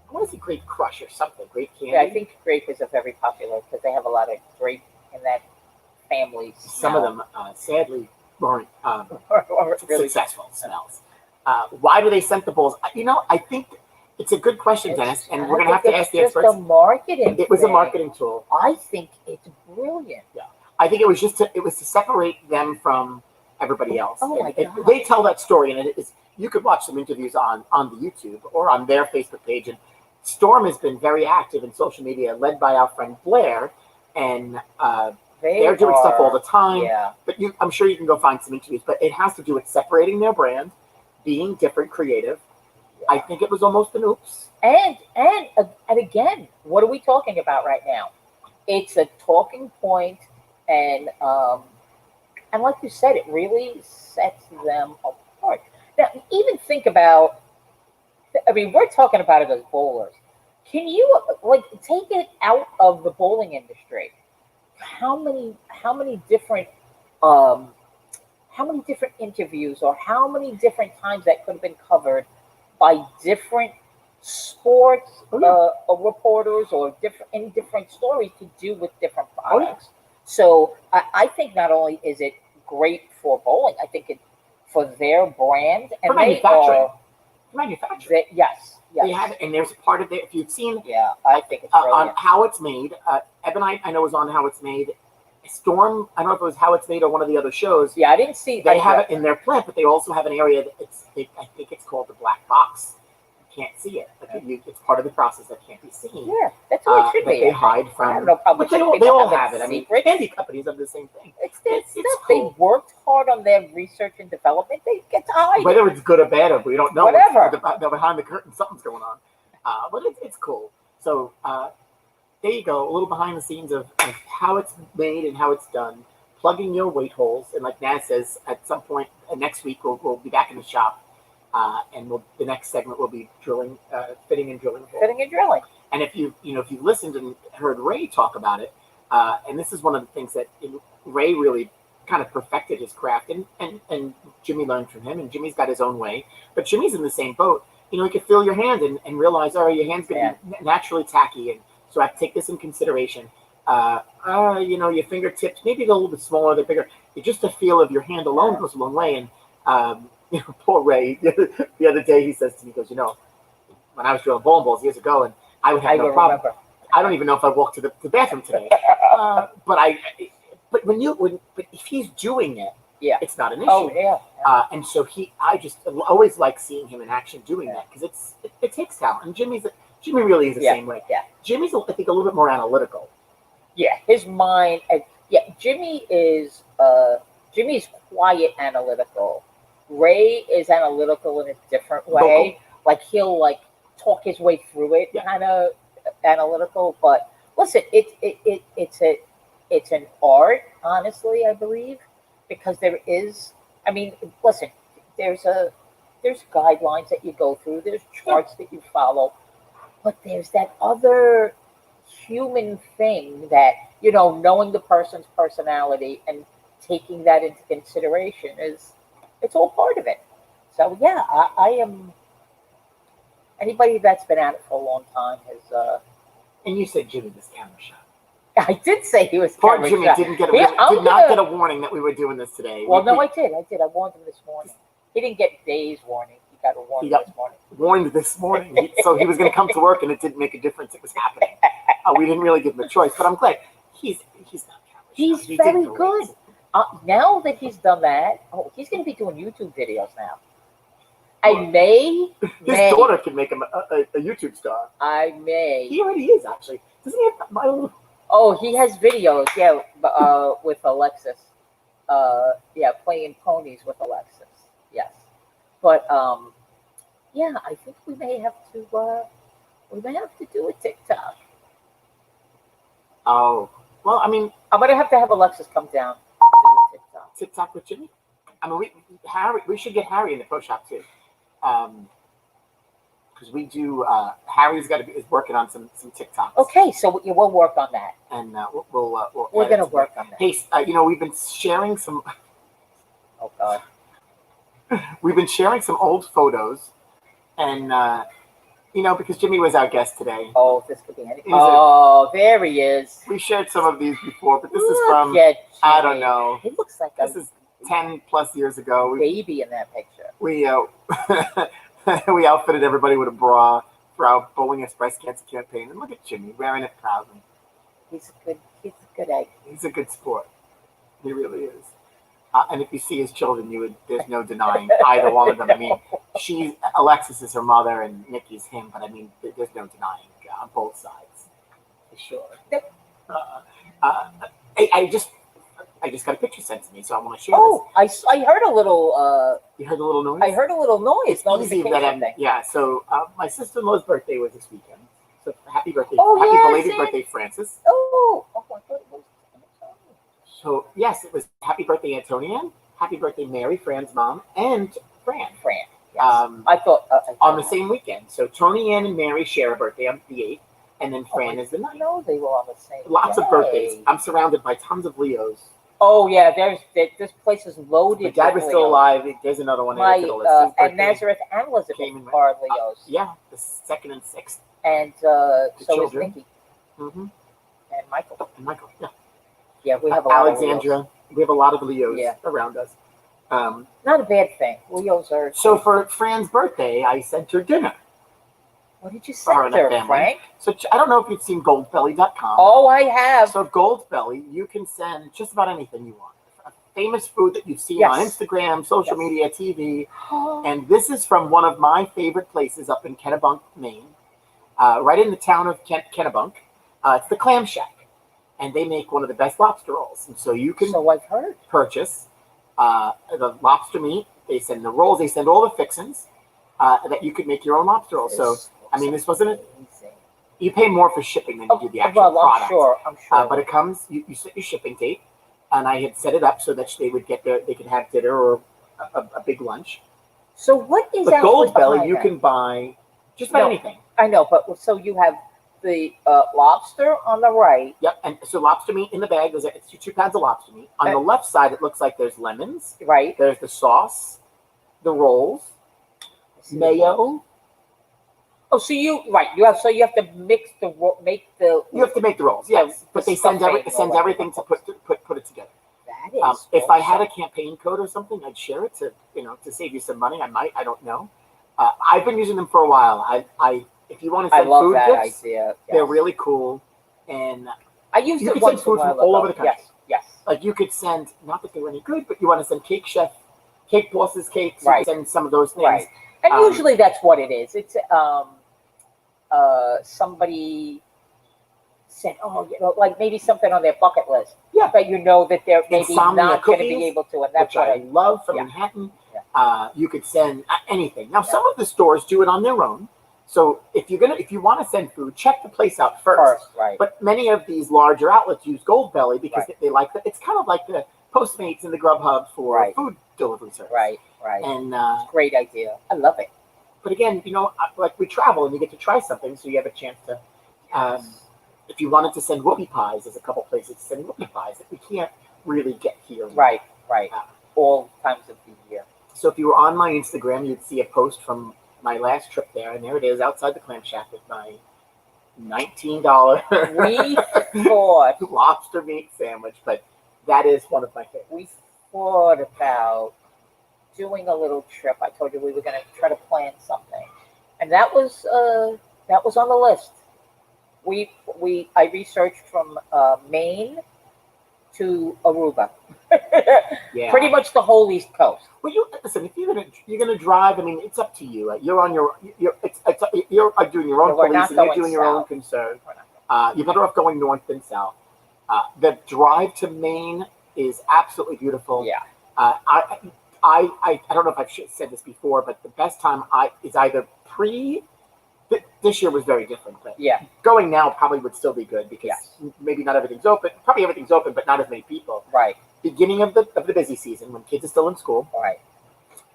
I want to say grape crush or something. Grape candy. Yeah, I think grape is a very popular because they have a lot of grape in that family. Some of them, sadly, weren't really successful smells. Why do they scent the bowls? I think it's a good question, Dennis, and we're going to have to ask the experts. It's a marketing. It was a marketing tool. I think it's brilliant. Yeah, I think it was to separate them from everybody else. Oh my God. They tell that story, and it is. You could watch some interviews on the YouTube or on their Facebook page. And Storm has been very active in social media, led by our friend Blair, and they're doing stuff all the time. Yeah. But I'm sure you can go find some interviews. But it has to do with separating their brand, being different, creative. I think it was almost an oops. And again, what are we talking about right now? It's a talking point, and like you said, it really sets them apart. Now, even think about. I mean, we're talking about it as bowlers. Can you take it out of the bowling industry? How many different interviews or how many different times that could have been covered by different sports reporters or different stories to do with different products. So I think not only is it great for bowling, I think it for their brand and for manufacturing. Yes. They have it, and there's a part of it. If you've seen, I think it's on how it's made. Eb and I know was on how it's made. Storm, I don't know if it was how it's made or one of the other shows. Yeah, I didn't see. They have it in their plant, but they also have an area that I think it's called the black box. You can't see it. It's part of the process that can't be seen. Yeah, that's what it should be. They hide from. I have no problem. But they all have it. I mean, candy companies have the same thing. It's stuff. Cool. They worked hard on their research and development. They get to hide. Whether it's good or bad, or we don't know. Whatever. They're behind the curtain, something's going on. But it's cool. So there you go, a little behind the scenes of how it's made and how it's done. Plugging your weight holes, and like Naz says, at some point next week we'll be back in the shop, and the next segment will be drilling, fitting and drilling. Fitting and drilling. And if you listened and heard Ray talk about it, and this is one of the things that Ray really kind of perfected his craft, and Jimmy learned from him, and Jimmy's got his own way, but Jimmy's in the same boat. You can feel your hand and realize, oh, your hand's going to be naturally tacky, and so I have to take this in consideration. Your fingertips, maybe they're a little bit smaller, they're bigger. Just the feel of your hand alone goes a long way. And poor Ray, the other day he says to me, he goes, when I was drilling bowling balls years ago, and I would have no problem. Remember. I don't even know if I walked to the bathroom today. But if he's doing it, it's not an issue. Oh yeah. And so I just always like seeing him in action doing that because it takes talent. And Jimmy really is the same way. Yeah. Jimmy's I think a little bit more analytical. Yeah, his mind. Jimmy is Jimmy's quiet analytical. Ray is analytical in a different way. Like he'll talk his way through it, kind of analytical. But listen, it's an art, honestly, I believe. because there is. I mean, listen, there's guidelines that you go through. There's charts that you follow, but there's that other human thing that knowing the person's personality and taking that into consideration it's all part of it. So yeah, I am. Anybody that's been at it for a long time has. And you said Jimmy was camera shy. I did say he was. Poor Jimmy didn't get not get a warning that we were doing this today. Well, no, I did. I warned him this morning. He didn't get days warning. He got a warning this morning. Warned this morning, so he was going to come to work, and it didn't make a difference. It was happening. We didn't really give him a choice, but I'm glad he's not camera shy. He's very good. Now that he's done that, he's going to be doing YouTube videos now. His daughter can make him a YouTube star. I may. He already is, actually. Doesn't he have my own? Oh, he has videos, yeah, with Alexis. Playing ponies with Alexis. Yes. But yeah, I think we may have to do a TikTok. Oh. Well, I mean, I'm gonna have to have Alexis come down. TikTok with Jimmy. I mean, we should get Harry in the pro shop too, because we do. Harry's is working on some TikToks. Okay, so we'll work on that, and we'll we're gonna work on that. Hey, we've been sharing some. Oh God. We've been sharing some old photos, and because Jimmy was our guest today. Oh, this could be anything. There he is. We shared some of these before, but this is from I don't know. He looks like this is 10 plus years ago. Baby in that picture. We we outfitted everybody with a bra for our Bowling Express Cancer campaign, and look at Jimmy wearing it proudly. He's a good egg. He's a good sport. He really is. And if you see his children, there's no denying either one of them. I mean, Alexis is her mother and Nikki's him, but I mean, there's no denying on both sides, for sure. I just got a picture sent to me, so I want to share this. I heard a little. You heard a little noise? I heard a little noise. Yeah. So my sister-in-law's birthday was this weekend. So happy birthday! Oh, happy belated birthday, Francis. Oh, I thought it was. So yes, it was happy birthday, Antonianne. Happy birthday, Mary, Fran's mom, and Fran. Yes. I thought on the same weekend. So Tony Ann and Mary share a birthday on the 8th, and then Fran is the 9th. No, they were on the same. Lots of birthdays. I'm surrounded by tons of Leos. Oh yeah, this place is loaded. My dad was still alive. There's another one. And Nazareth and Elizabeth are Leos. Yeah, the 2nd and 6th. And so children. is Nikki. Mm-hmm. And Michael. Yeah. Yeah, we have a lot Alexandra. of Leos. We have a lot of Leos around us. Not a bad thing. Leos are. So for Fran's birthday, I sent her dinner. What did you send her, Frank? So I don't know if you've seen goldbelly.com. Oh, I have. So Goldbelly, you can send just about anything you want. A famous food that you've seen on Instagram, social media, TV. And this is from one of my favorite places up in Kennebunk, Maine. Right in the town of Kennebunk. It's the Clam Shack. And they make one of the best lobster rolls. And so you can I've heard. Purchase the lobster meat. They send the rolls. They send all the fixings that you could make your own lobster roll. So, I mean, this wasn't it. You pay more for shipping than you do the actual product. I'm sure. But it comes, you set your shipping date. And I had set it up so that they would they could have dinner or a big lunch. So what is that? Goldbelly, you can buy just about anything. I know, but so you have the lobster on the right. Yep, and so lobster meat in the bag. There's 2 pounds of lobster meat. On the left side, it looks like there's lemons. Right. There's the sauce, the rolls, mayo. Oh, so you have to make the You have to make the rolls, yes. But they send everything to put it together. That is. If I had a campaign code or something, I'd share it to save you some money. I might. I don't know. I've been using them for a while. If you want to send food gifts, they're really cool. And I use you it can once send food from all over the country. Yes. Like you could send, not that they're any good, but you want to send Cake Boss's cakes. Right. You can send some of those things. Right. And usually that's what it is. It's somebody said, like maybe something on their bucket list. Yeah. But that they're maybe Insomnia not going to be able to. And that's which I love from Manhattan. Yeah. You could send anything. Now, some of the stores do it on their own. So if you want to send food, check the place out first. Right. But many of these larger outlets use Goldbelly because they like that. It's kind of like the Postmates and the Grubhub for Right. food delivery service. Right. And Great idea. I love it. but again, like we travel and you get to try something, so you have a chance to. If you wanted to send whoopie pies, there's a couple places to send whoopie pies that we can't really get here. Right. All times of the year. So if you were on my Instagram, you'd see a post from my last trip there, and there it is outside the clam shack with my $19 We thought lobster meat sandwich. But that is one of my favorites. we thought about doing a little trip. I told you we were going to try to plan something, and that was on the list. I researched from Maine to Aruba. Yeah. Pretty much the whole East Coast. Well, listen. If you're gonna drive, I mean, it's up to you. You're on your you're doing your own No, we're not policing. You're going doing your own south. concern. You're better off going north than south. The drive to Maine is absolutely beautiful. Yeah. I don't know if I've said this before, but the best time is either this year was very different, but Yeah. going now probably would still be good because maybe not everything's open. Probably everything's open, but not as many people. Right. Beginning of the busy season when kids are still in school. Right.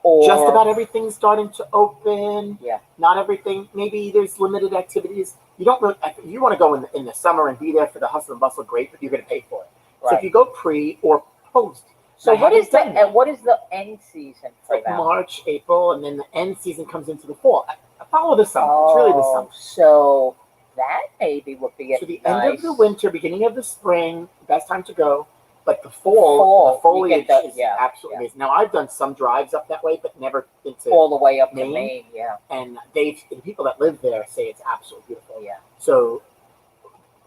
Or Just about everything's starting to open. Yeah. Not everything. Maybe there's limited activities. You don't really. If you want to go in the summer and be there for the hustle and bustle, great, but you're going to pay for it. So Right. if you go pre or post. So I haven't done that. what is the end season for Like that? March, April, and then the end season comes into the fall. I follow the summer. It's really the summer. So that maybe would be So the nice. end of the winter, beginning of the spring, best time to go. But the fall, the you foliage get the- is yeah, absolutely amazing. Now I've done some drives up that way, but never into all the way up Maine. to Maine. Yeah. And the people that live there say it's absolutely beautiful. Yeah. So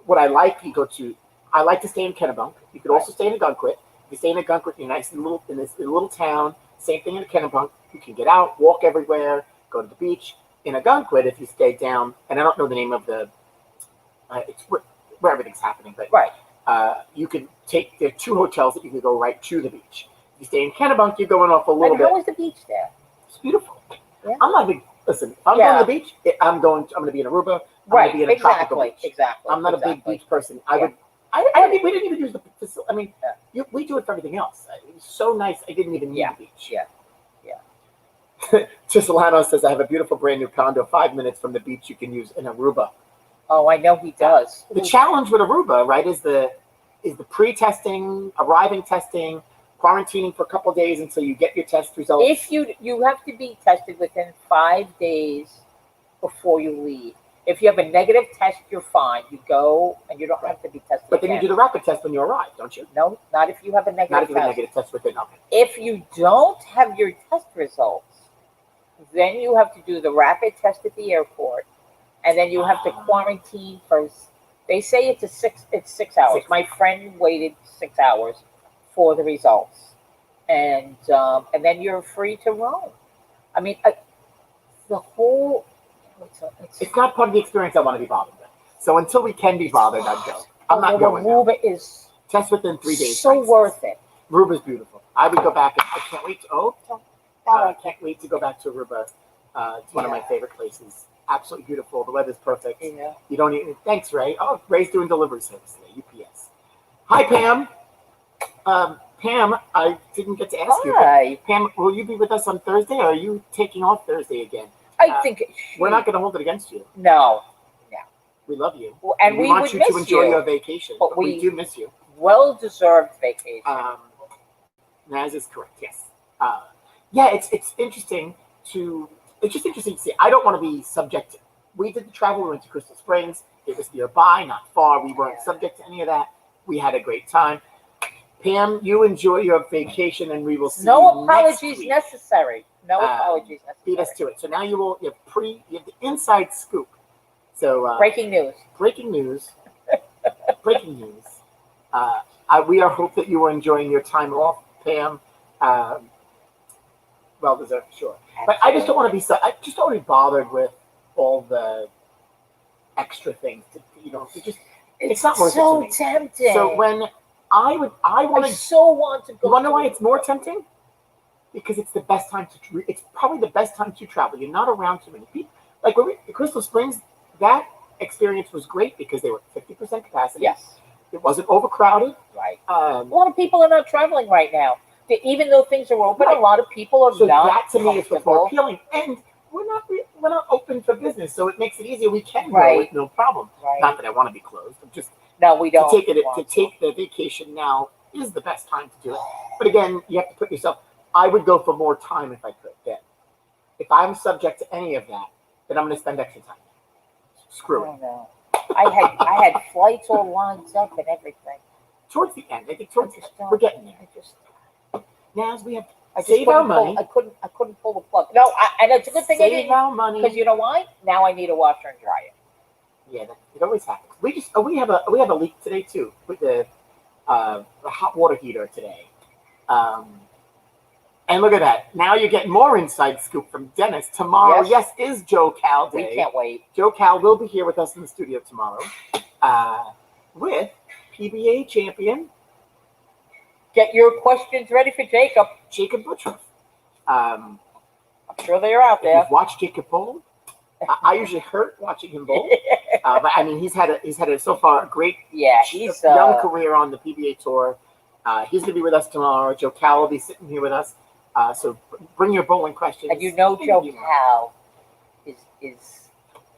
what I like, I like to stay in Kennebunk. You could also stay in Agunquit. If you stay in Agunquit, you're nice in this little town. Same thing in Kennebunk. You can get out, walk everywhere, go to the beach. In Agunquit, if you stay down, and I don't know the name of it's where everything's happening, but Right. you can there are 2 hotels that you can go right to the beach. If you stay in Kennebunk, you're going off a little And bit. how is the beach there? It's beautiful. Yeah. I'm not a big listen. If I'm going to the beach, I'm going to be in Aruba. I'm going to be in a tropical beach. Exactly. I'm not a big beach person. We didn't even use the facility. I mean, we do it for everything else. It was so nice. I didn't even need the beach. Yeah. Chisolano says, I have a beautiful brand new condo 5 minutes from the beach you can use in Aruba. Oh, I know he does. The challenge with Aruba, right, is the pre-testing, arriving testing, quarantining for a couple of days until you get your test results. If you have to be tested within 5 days before you leave. If you have a negative test, you're fine. You go and you don't have to be tested. But then you do the rapid test when you arrive, don't you? No, not if you have a negative Not if you have a test. negative test within. Okay. If you don't have your test results, then you have to do the rapid test at the airport, and then you have to quarantine for. They say it's 6 hours. My friend waited 6 hours for the results, and then you're free to roam. I mean, the whole. It's not part of the experience I want to be bothered with. So until we can be bothered, I'd go. I'm not going. Aruba is test within 3 days. So worth it. Aruba's beautiful. I would go back. And I can't wait to. I can't wait to go back to Aruba. It's one of my favorite places. Absolutely beautiful. The weather's perfect. Yeah. You don't even. Thanks, Ray. Oh, Ray's doing delivery service today. UPS. Hi, Pam. Pam, I didn't get to ask you. Hi. Pam, will you be with us on Thursday, or are you taking off Thursday again? I think we're not going to hold it against you. No. We love you. Well, and we want would you miss to enjoy you. your vacation. But we do miss you. Well-deserved vacation. Naz is correct. Yes. It's interesting to. It's just interesting to see. I don't want to be subject. We did the travel. We went to Crystal Springs. It was nearby, not far. We weren't subject to any of that. We had a great time. Pam, you enjoy your vacation, and we will see No you next apologies week. necessary. No apologies necessary. Beat us to it. So now you have the inside scoop. So breaking news. Breaking news. Breaking news. We hope that you are enjoying your time off, Pam. Well deserved, sure. But I just don't want to be. I just don't want to be bothered with all the extra things. It's not worth it to so me. tempting. So when I so want to go. You want to know why it's more tempting? Because it's the best time to. It's probably the best time to travel. You're not around too many people. Like when Crystal Springs, that experience was great because they were 50% capacity. Yes. It wasn't overcrowded. Right. A lot of people are not traveling right now. Even though things are open, a lot of people are so not. That to me is what's more appealing. And we're not open for business, so it makes it easier. We can go with no problem. Right. Not that I want to be closed. I'm just no, we don't. To take the vacation now is the best time to do it. But again, you have to put yourself. I would go for more time if I could. Then, if I'm subject to any of that, then I'm going to spend extra time. Screw it. No. I had flights all lined up and everything. Towards the end, I think we're getting there. Now as we have save our money. I couldn't pull the plug. No, and it's a good thing I didn't. Save our money. Because you know why? Now I need a washer and dryer. Yeah, it always happens. We have a leak today too with the hot water heater today. And look at that. Now you're getting more inside scoop from Dennis. Tomorrow, yes is Joe Cal Day. We can't wait. Joe Cal will be here with us in the studio tomorrow with PBA champion. Get your questions ready for Jacob. Jacob Butcher. I'm sure they are out there. You've watched Jacob bowl. I usually hurt watching him bowl. But I mean, he's had a so far a great young career on the PBA tour. He's going to be with us tomorrow. Joe Cal will be sitting here with us. So bring your bowling questions. And you know Joe Cal is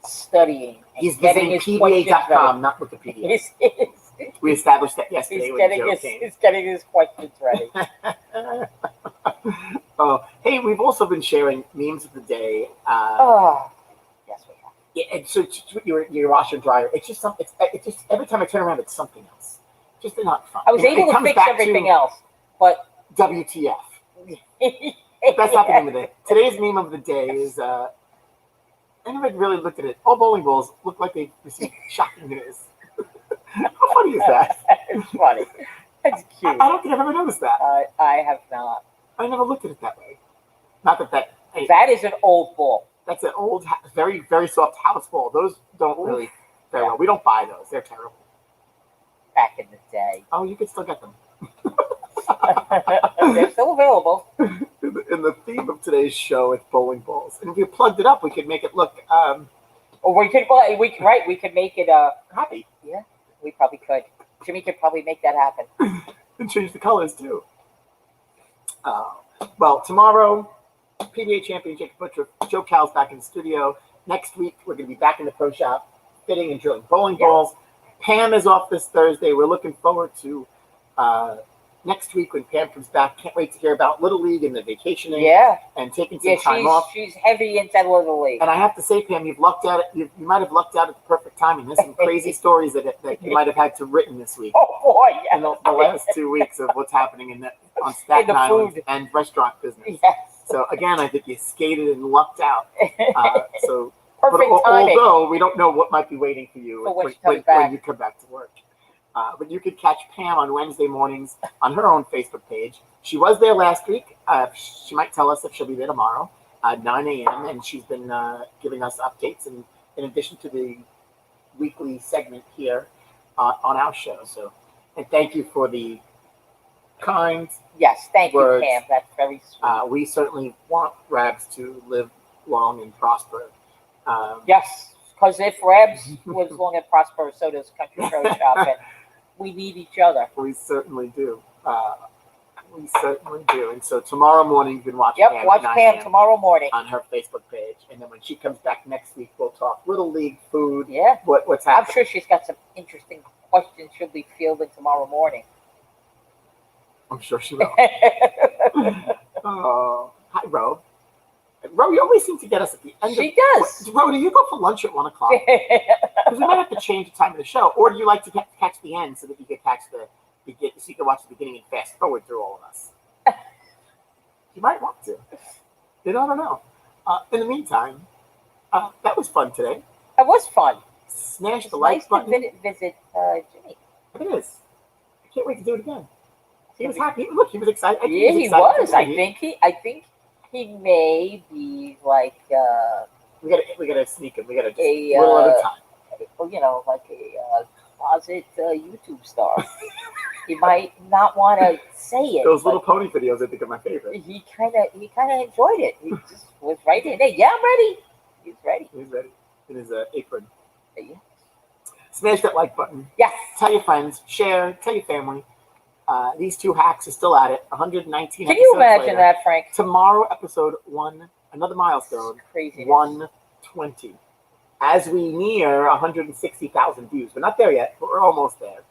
studying. He's visiting PBA.com, not Wikipedia. We established that yesterday. He's getting his questions ready. Oh, hey, we've also been sharing memes of the day. Yes, we have. Yeah, and so your washer and dryer. It's just something. It's just every time I turn around, it's something else. Just not fun. I was able to fix everything else, but WTF? That's not the name of it. Today's meme of the day is. Anybody really looked at it? All bowling balls look like they received shocking news. How funny is that? It's funny. It's cute. I don't think I've ever noticed that. I have not. I never looked at it that way. Not that. That is an old ball. That's an old, very, very soft house ball. Those don't really very well. We don't buy those. They're terrible. Back in the day. Oh, you can still get them. They're still available. In the theme of today's show, it's bowling balls. And if you plugged it up, we could make it look. Or we could make it happy. Yeah, we probably could. Jimmy could probably make that happen. And change the colors too. Well, tomorrow, PBA champion Jacob Butcher, Joe Cal's back in the studio. Next week, we're going to be back in the pro shop, fitting and drilling bowling balls. Pam is off this Thursday. We're looking forward to next week when Pam comes back. Can't wait to hear about Little League and the vacationing. Yeah. And taking some time off. She's heavy into Little League. And I have to say, Pam, you've lucked out. You might have lucked out at the perfect timing. There's some crazy stories that you might have had to written this week. Oh boy, yeah. In the last 2 weeks of what's happening on Staten Island and restaurant business. Yes. So again, I think you skated and lucked out. So perfect timing. Although we don't know what might be waiting for you when you come back to work. But you could catch Pam on Wednesday mornings on her own Facebook page. She was there last week. She might tell us if she'll be there tomorrow at 9 a.m. And she's been giving us updates in addition to the weekly segment here on our show. So, and thank you for the kind thank words. You, Pam. That's very sweet. We certainly want Rabs to live long and prosper. Yes, because if Rabs lives long and prosper, so does Country Pro Shop, and we need each other. We certainly do. And so tomorrow morning you can watch Pam. Watch Pam tomorrow morning on her Facebook page, and then when she comes back next week, we'll talk Little League, food. Yeah, what's happening? I'm sure she's got some interesting questions she'll be fielding tomorrow morning. I'm sure she will. Hi, Ro. Ro, you always seem to get us at the end. She does. Ro, do you go for lunch at 1 o'clock? Because we might have to change the time of the show. Or do you like to catch the end so that you can catch so you can watch the beginning and fast forward through all of us? You might want to. I don't know. In the meantime, that was fun today. It was fun. Smash the like button. Visit Jimmy. It is. I can't wait to do it again. He was happy. Look, he was excited. Yeah, he was. I think he may be like. We gotta sneak him. We gotta just a little at a time. You know, like a closet YouTube star. He might not want to say it. Those little pony videos, I think, are my favorite. He kind of enjoyed it. He just was right in there. Yeah, I'm ready. He's ready. He's ready in his apron. Yeah. Smash that like button. Yes. Tell your friends. Share. Tell your family. These two hacks are still at it. 119 Can you episodes imagine later. that, Frank? Tomorrow, episode 1, another milestone. Crazy. 120. As we near 160,000 views. We're not there yet, but we're almost there.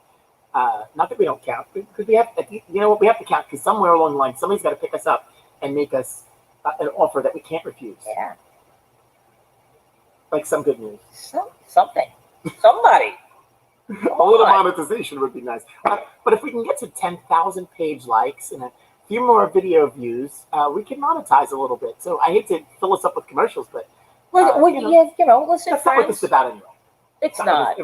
Not that we don't count, because we have, you know what, we have to count, because somewhere along the line, somebody's got to pick us up and make us an offer that we can't refuse. Yeah. Like some good news. Something. Somebody. A little monetization would be nice. But if we can get to 10,000 page likes and a few more video views, we can monetize a little bit. So I hate to fill us up with commercials, but listen, that's not what this is about anyway. It's not.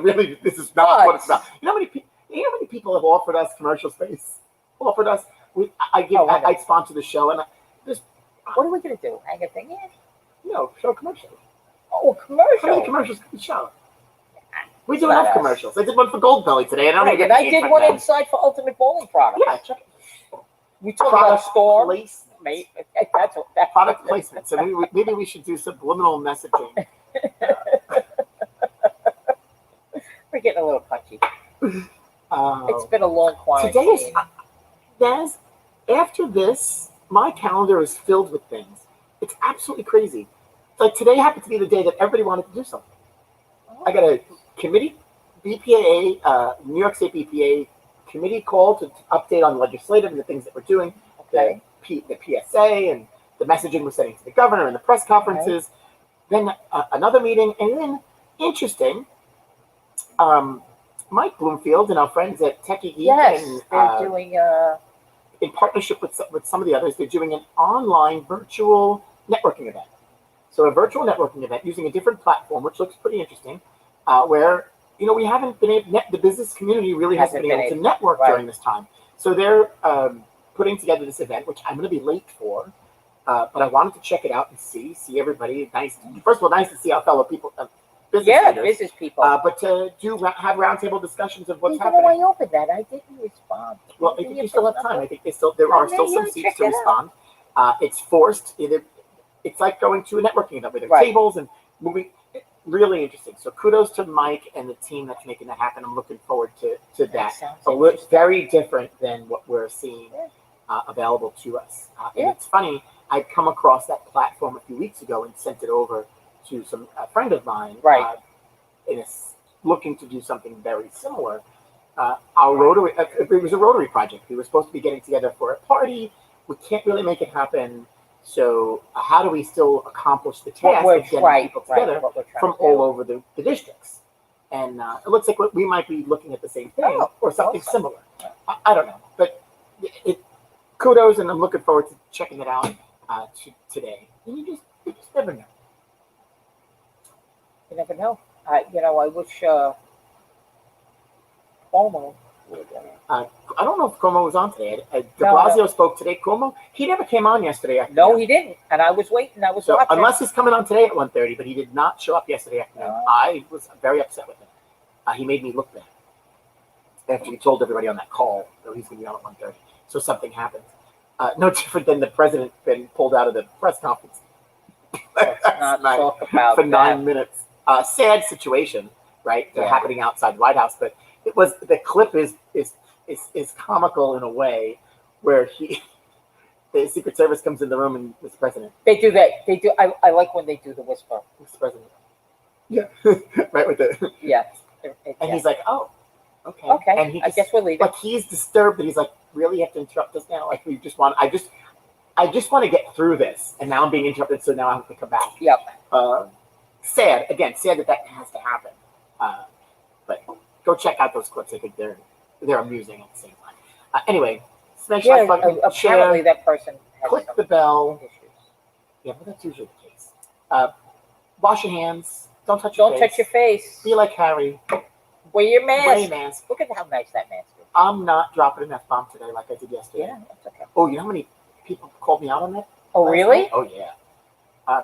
This is not what it's about. You know how many people have offered us commercial space? Offered us. I'd sponsor the show, and what are we gonna do? Hang a thing in? No, show commercials. Oh, commercial. How many commercials can we show? We do enough commercials. I did one for Gold Belly today, and I did one inside for Ultimate Bowling Products. Yeah, check it. We talked about store placement. Mate, that's product placement. So maybe we should do subliminal messaging. We're getting a little punchy. It's been a long quarantine. Today is, Naz, after this, my calendar is filled with things. It's absolutely crazy. Like today happened to be the day that everybody wanted to do something. I got a committee, BPA, New York State BPA committee call to update on legislative and the things that we're doing, the PSA and the messaging we're sending to the governor and the press conferences. Then another meeting, and then interesting, Mike Bloomfield and our friends at Techie Geek, and they're doing in partnership with some of the others, they're doing an online virtual networking event. So a virtual networking event using a different platform, which looks pretty interesting, where we haven't been able, the business community really hasn't been able to network during this time. So they're putting together this event, which I'm going to be late for, but I wanted to check it out and see everybody. Nice, first of all, nice to see our fellow people, business people. But to have roundtable discussions of what's Even happening. though I opened that, I didn't respond. Well, I think you still have time. I think there are still some seats to respond. It's forced. It's like going to a networking event with their tables and moving. Really interesting. So kudos to Mike and the team that's making that happen. I'm looking forward to that. It's very different than what we're seeing available to us. And it's funny. I'd come across that platform a few weeks ago and sent it over to a friend of mine. Looking to do something very similar. Our Rotary. It was a Rotary project. We were supposed to be getting together for a party. We can't really make it happen. So how do we still accomplish the task of getting people together from all over the districts? And it looks like we might be looking at the same thing or something similar. I don't know, but kudos, and I'm looking forward to checking it out today. And you just never know. You never know. I wish Cuomo would. I don't know if Cuomo was on today. De Blasio spoke today. Cuomo, he never came on yesterday afternoon. No, he didn't. And I was waiting. I was watching. Unless he's coming on today at 1:30, but he did not show up yesterday afternoon. I was very upset with him. He made me look bad after he told everybody on that call that he's going to be on at 1:30. So something happened. No different than the president being pulled out of the press conference for 9 minutes. Sad situation, right? They're happening outside the White House, but the clip is comical in a way where the Secret Service comes in the room and Mr. President. They do that. They do. I like when they do the whisper. Mr. President. Yeah. Right with the. Yeah. And he's like, oh, okay. Okay. And he I guess we're leaving. Like he's disturbed, but he's like, really, you have to interrupt us now? Like I just want to get through this, and now I'm being interrupted, so now I have to come back. Yep. Sad that has to happen. But go check out those clips. I think they're amusing at the same time. Anyway, smash like button, apparently share, that person click the bell. Yeah, but that's usually the case. Wash your hands. Don't touch your face. Be like Harry. Wear your mask. Wear your mask. Look at how nice that mask is. I'm not dropping an F-bomb today like I did yesterday. Yeah, that's okay. Oh, you know how many people called me out on that? Oh, really? Oh, yeah.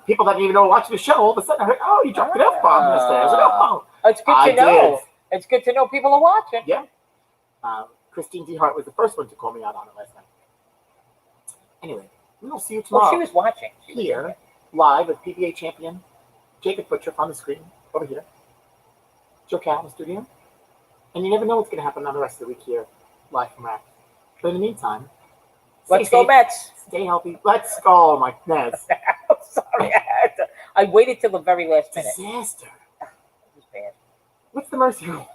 People that didn't even know watching the show, all of a sudden I heard, oh, you dropped an F-bomb yesterday. I was like, oh. It's good to know. It's good to know people are watching. Yeah. Christine DeHart was the first one to call me out on it last night. Anyway, we'll see you tomorrow. Well, she was watching. Here, live with PBA champion Jacob Butcher on the screen over here. Joe Cal in the studio. And you never know what's going to happen on the rest of the week here, live from Rack. But in the meantime, Let's go Mets. Stay healthy. Let's go, my Nets. I'm sorry, I waited till the very last minute. Disaster. It was bad. What's the mercy rule?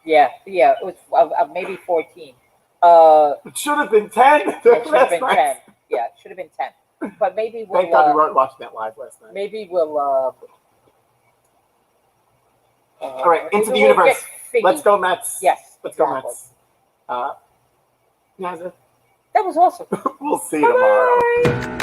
Yeah, it was maybe 14. It should have been 10. It should have been 10. Yeah, it should have been 10. But maybe we'll. Thank God we weren't watching that live last night. Maybe we'll. All right, into the universe. Let's go Mets. Yes. Let's go Mets. Nazir. That was awesome. We'll see you tomorrow.